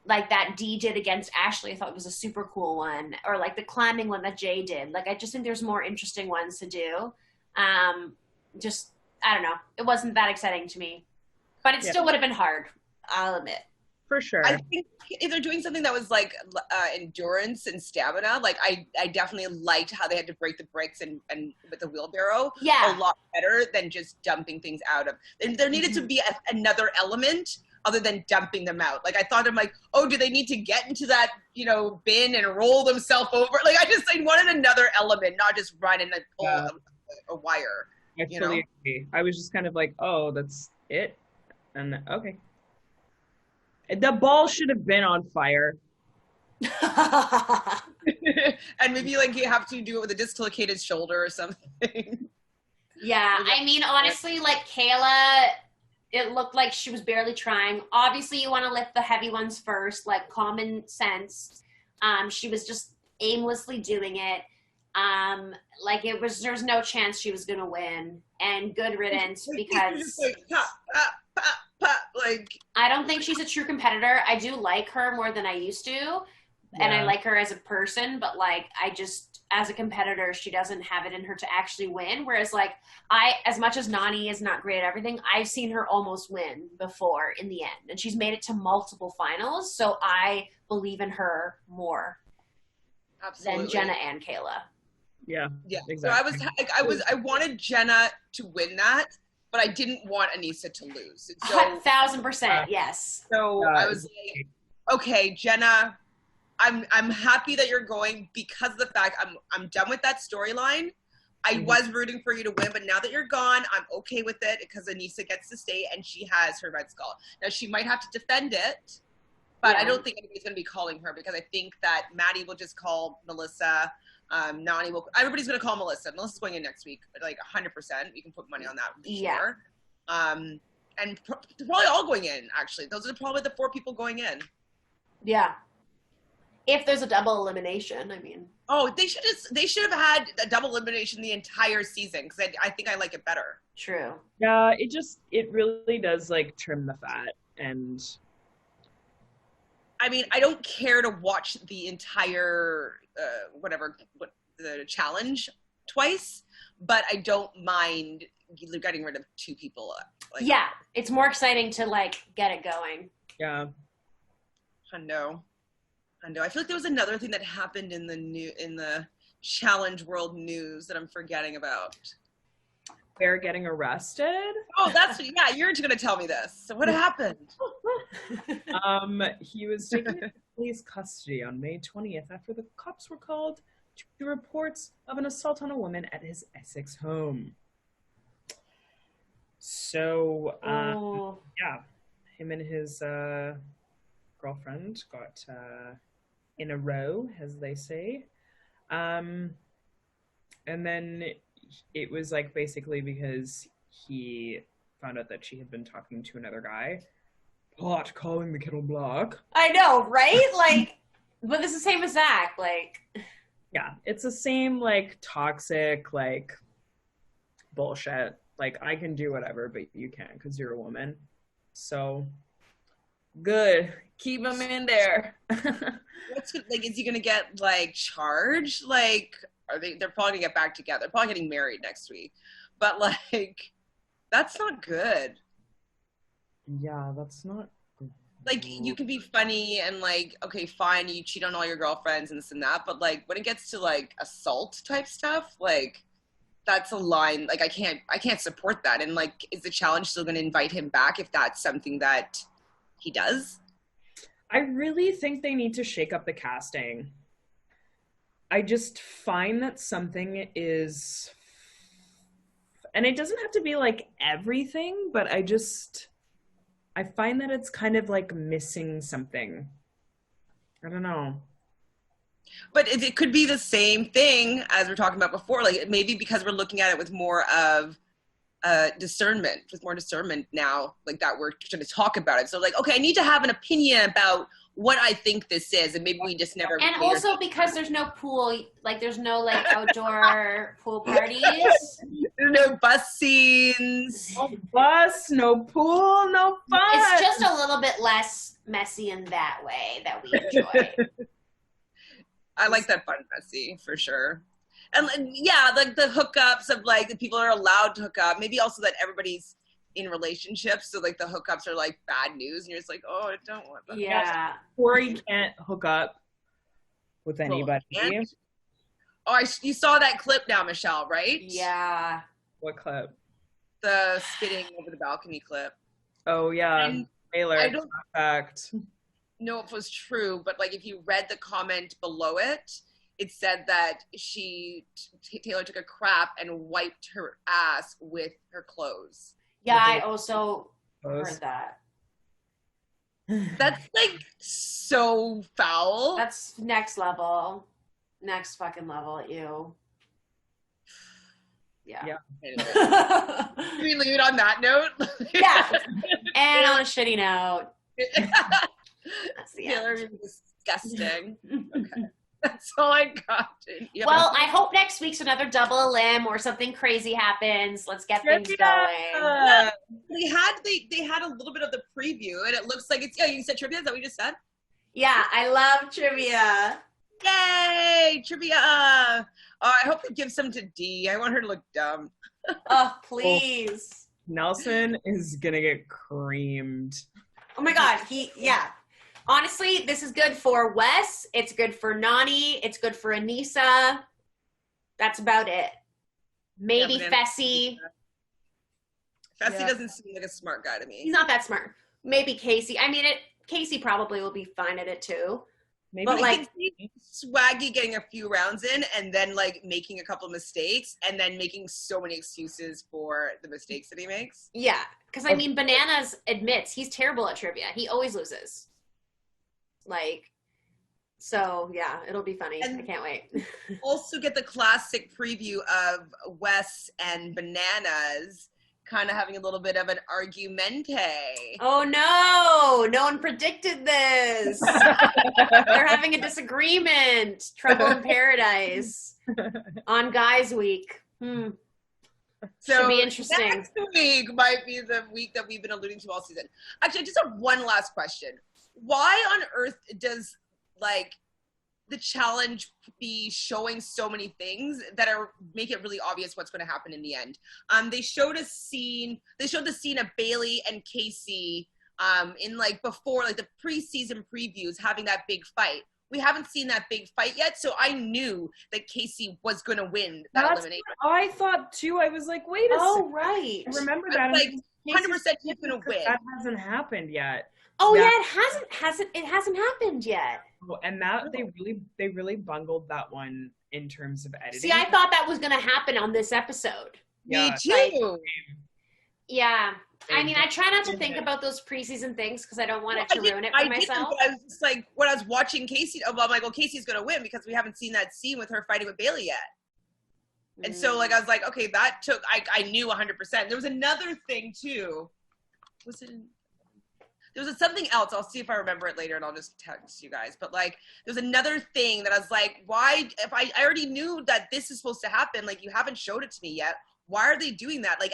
like that Dee did against Ashley, I thought was a super cool one. Or like the climbing one that Jay did. Like, I just think there's more interesting ones to do. I don't know. It wasn't that exciting to me. But it still would have been hard, I'll admit. For sure. I think if they're doing something that was like endurance and stamina, like I definitely liked how they had to break the bricks and with the wheelbarrow a lot better than just dumping things out of. There needed to be another element other than dumping them out. Like I thought, I'm like, oh, do they need to get into that, you know, bin and roll themselves over? Like I wanted another element, not just run and pull a wire. I fully agree. I was just kind of like, oh, that's it, and okay. The ball should have been on fire. And maybe like you have to do it with a dislocated shoulder or something. Yeah, I mean, honestly, like Kayla, it looked like she was barely trying. Obviously, you want to lift the heavy ones first, like common sense. She was just aimlessly doing it. Like there's no chance she was going to win. And good riddance because like, pop, pop, pop, pop, like I don't think she's a true competitor. I do like her more than I used to. And I like her as a person, but like I just as a competitor, she doesn't have it in her to actually win. Whereas like as much as Nani is not great at everything, I've seen her almost win before in the end. And she's made it to multiple finals. So I believe in her more than Jenna and Kayla. Yeah. Exactly. So I wanted Jenna to win that, but I didn't want Anissa to lose. So, 1,000%, yes. So I was like, okay, Jenna, I'm happy that you're going because of the fact I'm done with that storyline. I was rooting for you to win, but now that you're gone, I'm okay with it because Anissa gets to stay and she has her red skull. Now she might have to defend it, but I don't think anybody's going to be calling her because I think that Maddie will just call Melissa. Nani will. Everybody's going to call Melissa. Melissa's going in next week, like 100%. You can put money on that. Sure. And they're probably all going in. Actually, those are probably the 4 people going in. Yeah. If there's a double elimination, I mean. Oh, they should have had a double elimination the entire season because I think I like it better. True. Yeah, it really does like trim the fat and. I mean, I don't care to watch the entire the challenge twice, but I don't mind getting rid of 2 people. Like, yeah, it's more exciting to like get it going. Yeah. I know. I feel like there was another thing that happened in the challenge world news that I'm forgetting about. Bear getting arrested? Oh, you're going to tell me this. So what happened? He was taken into police custody on May 20th after the cops were called to reports of an assault on a woman at his Essex home. So, him and his girlfriend got in a row, as they say. And then it was like basically because he found out that she had been talking to another guy. Pot calling the kettle black. I know, right? Like, but it's the same as Zach. Like, Yeah, it's the same like toxic like bullshit. Like I can do whatever, but you can't because you're a woman. So good, keep him in there. What's like? Is he gonna get like charged? Like, are they? They're probably gonna get back together. They're probably getting married next week. But like, that's not good. Yeah, that's not. Like, you can be funny and like, okay, fine, you cheat on all your girlfriends and this and that. But like, when it gets to like assault type stuff, like, that's a line. Like, I can't support that. And like, is the challenge still gonna invite him back if that's something that he does? I really think they need to shake up the casting. I just find that something is, and it doesn't have to be like everything, but I find that it's kind of like missing something. I don't know. But it could be the same thing as we're talking about before. Like, maybe because we're looking at it with more of discernment, with more discernment now, like that we're going to talk about it. So like, okay, I need to have an opinion about what I think this is, and maybe we just never. And also because there's no pool, like there's no like outdoor pool parties. No bus scenes. No bus, no pool, no fun. It's just a little bit less messy in that way that we enjoy. I like that fun messy for sure. And yeah, like the hookups of like the people are allowed to hook up. Maybe also that everybody's in relationships, so like the hookups are like bad news, and you're just like, oh, I don't want that. Yeah. Or you can't hook up with anybody. Oh, you saw that clip now, Michelle, right? Yeah. What clip? The spitting over the balcony clip. Oh yeah, And Taylor. I don't Fact. know if it was true, but like if you read the comment below it, it said that Taylor took a crap and wiped her ass with her clothes. Yeah, I also heard that. That's like so foul. That's next level. Next fucking level at you. Yeah. Can we leave it on that note? Yeah. And on a shitty note. That's the Taylor end. is disgusting. Okay. That's all I got. Well, I hope next week's another double limb or something crazy happens. Let's get things going. Yeah. They had a little bit of the preview, and it looks like it's you said trivia. Is that what you just said? Yeah, I love trivia. Yay, trivia! Oh, I hope they give some to Dee. I want her to look dumb. Oh, please. Nelson is gonna get creamed. Oh my God, yeah. Honestly, this is good for Wes. It's good for Nani. It's good for Anissa. That's about it. Maybe Fessy. Fessy doesn't seem like a smart guy to me. He's not that smart. Maybe Casey. I mean, Casey probably will be fine at it too. Maybe but like Swaggy getting a few rounds in and then like making a couple mistakes and then making so many excuses for the mistakes that he makes. Yeah, because I mean, Bananas admits he's terrible at trivia. He always loses. Like, so yeah, it'll be funny. And I can't wait. Also get the classic preview of Wes and Bananas kind of having a little bit of an argumente. Oh no, no one predicted this. They're having a disagreement. Trouble in paradise on Guys Week. So should be interesting. Next week might be the week that we've been alluding to all season. Actually, I just have one last question. Why on earth does like the challenge be showing so many things that are make it really obvious what's going to happen in the end? They showed the scene of Bailey and Casey in like before like the preseason previews having that big fight. We haven't seen that big fight yet, so I knew that Casey was going to win that elimination. I thought too. I was like, wait a second. Oh, right. I remember that. Like 100% he's going to win. That hasn't happened yet. Oh yeah, it hasn't happened yet. Oh, and that they really bungled that one in terms of editing. See, I thought that was gonna happen on this episode. Me too. Yeah. I mean, I try not to think about those preseason things because I don't want it to ruin it for myself. But I was just like, when I was watching Casey, I'm like, well, Casey's going to win because we haven't seen that scene with her fighting with Bailey yet. And so, like, I was like, okay, that I knew 100%. There was another thing, too. there was something else. I'll see if I remember it later and I'll just text you guys. But like, there's another thing that I was like, why, if I already knew that this is supposed to happen, like you haven't showed it to me yet. Why are they doing that? Like,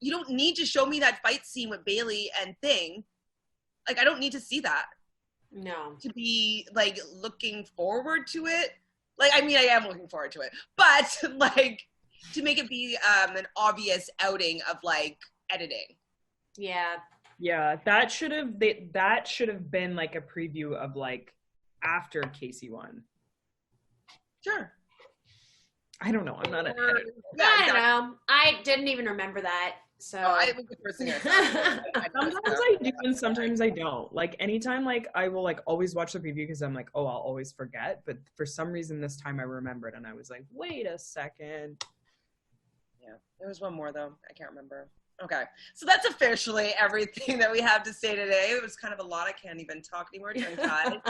you don't need to show me that fight scene with Bailey and Thing. Like, I don't need to see that. No. To be like looking forward to it. Like, I mean, I am looking forward to it, but like to make it be an obvious outing of like editing. Yeah. Yeah, that should have been like a preview of like after Casey won. Sure. I don't know. I'm not an editor. I don't know. I didn't even remember that. So I was the first thing I thought. Sometimes I do and sometimes I don't. Like anytime, like I will like always watch the preview because I'm like, oh, I'll always forget. But for some reason this time I remembered and I was like, wait a second. Yeah, there was one more though. I can't remember. Okay, so that's officially everything that we have to say today. It was kind of a lot. I can't even talk anymore. Tongue-tied.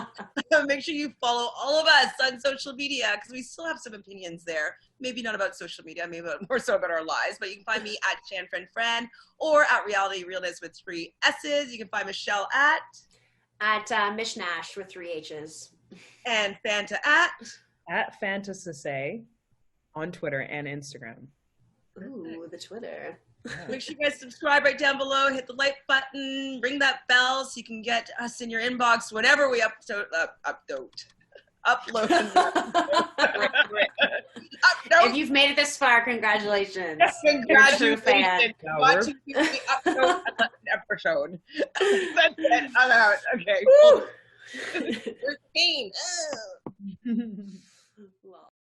Make sure you follow all of us on social media because we still have some opinions there. Maybe not about social media, maybe more so about our lives. But you can find me at ChanFriendFriend or at Reality Realnesss with 3 S's. You can find Michelle at Michelle Nash with 3 H's. And Fanta at Fanta Sesay on Twitter and Instagram. Ooh, the Twitter. Make sure you guys subscribe right down below, hit the like button, ring that bell so you can get us in your inbox whenever we upload. If you've made it this far, congratulations. Congratulations. Watching the upload episode. That's it. I'm out. Okay. Cool. There's pain.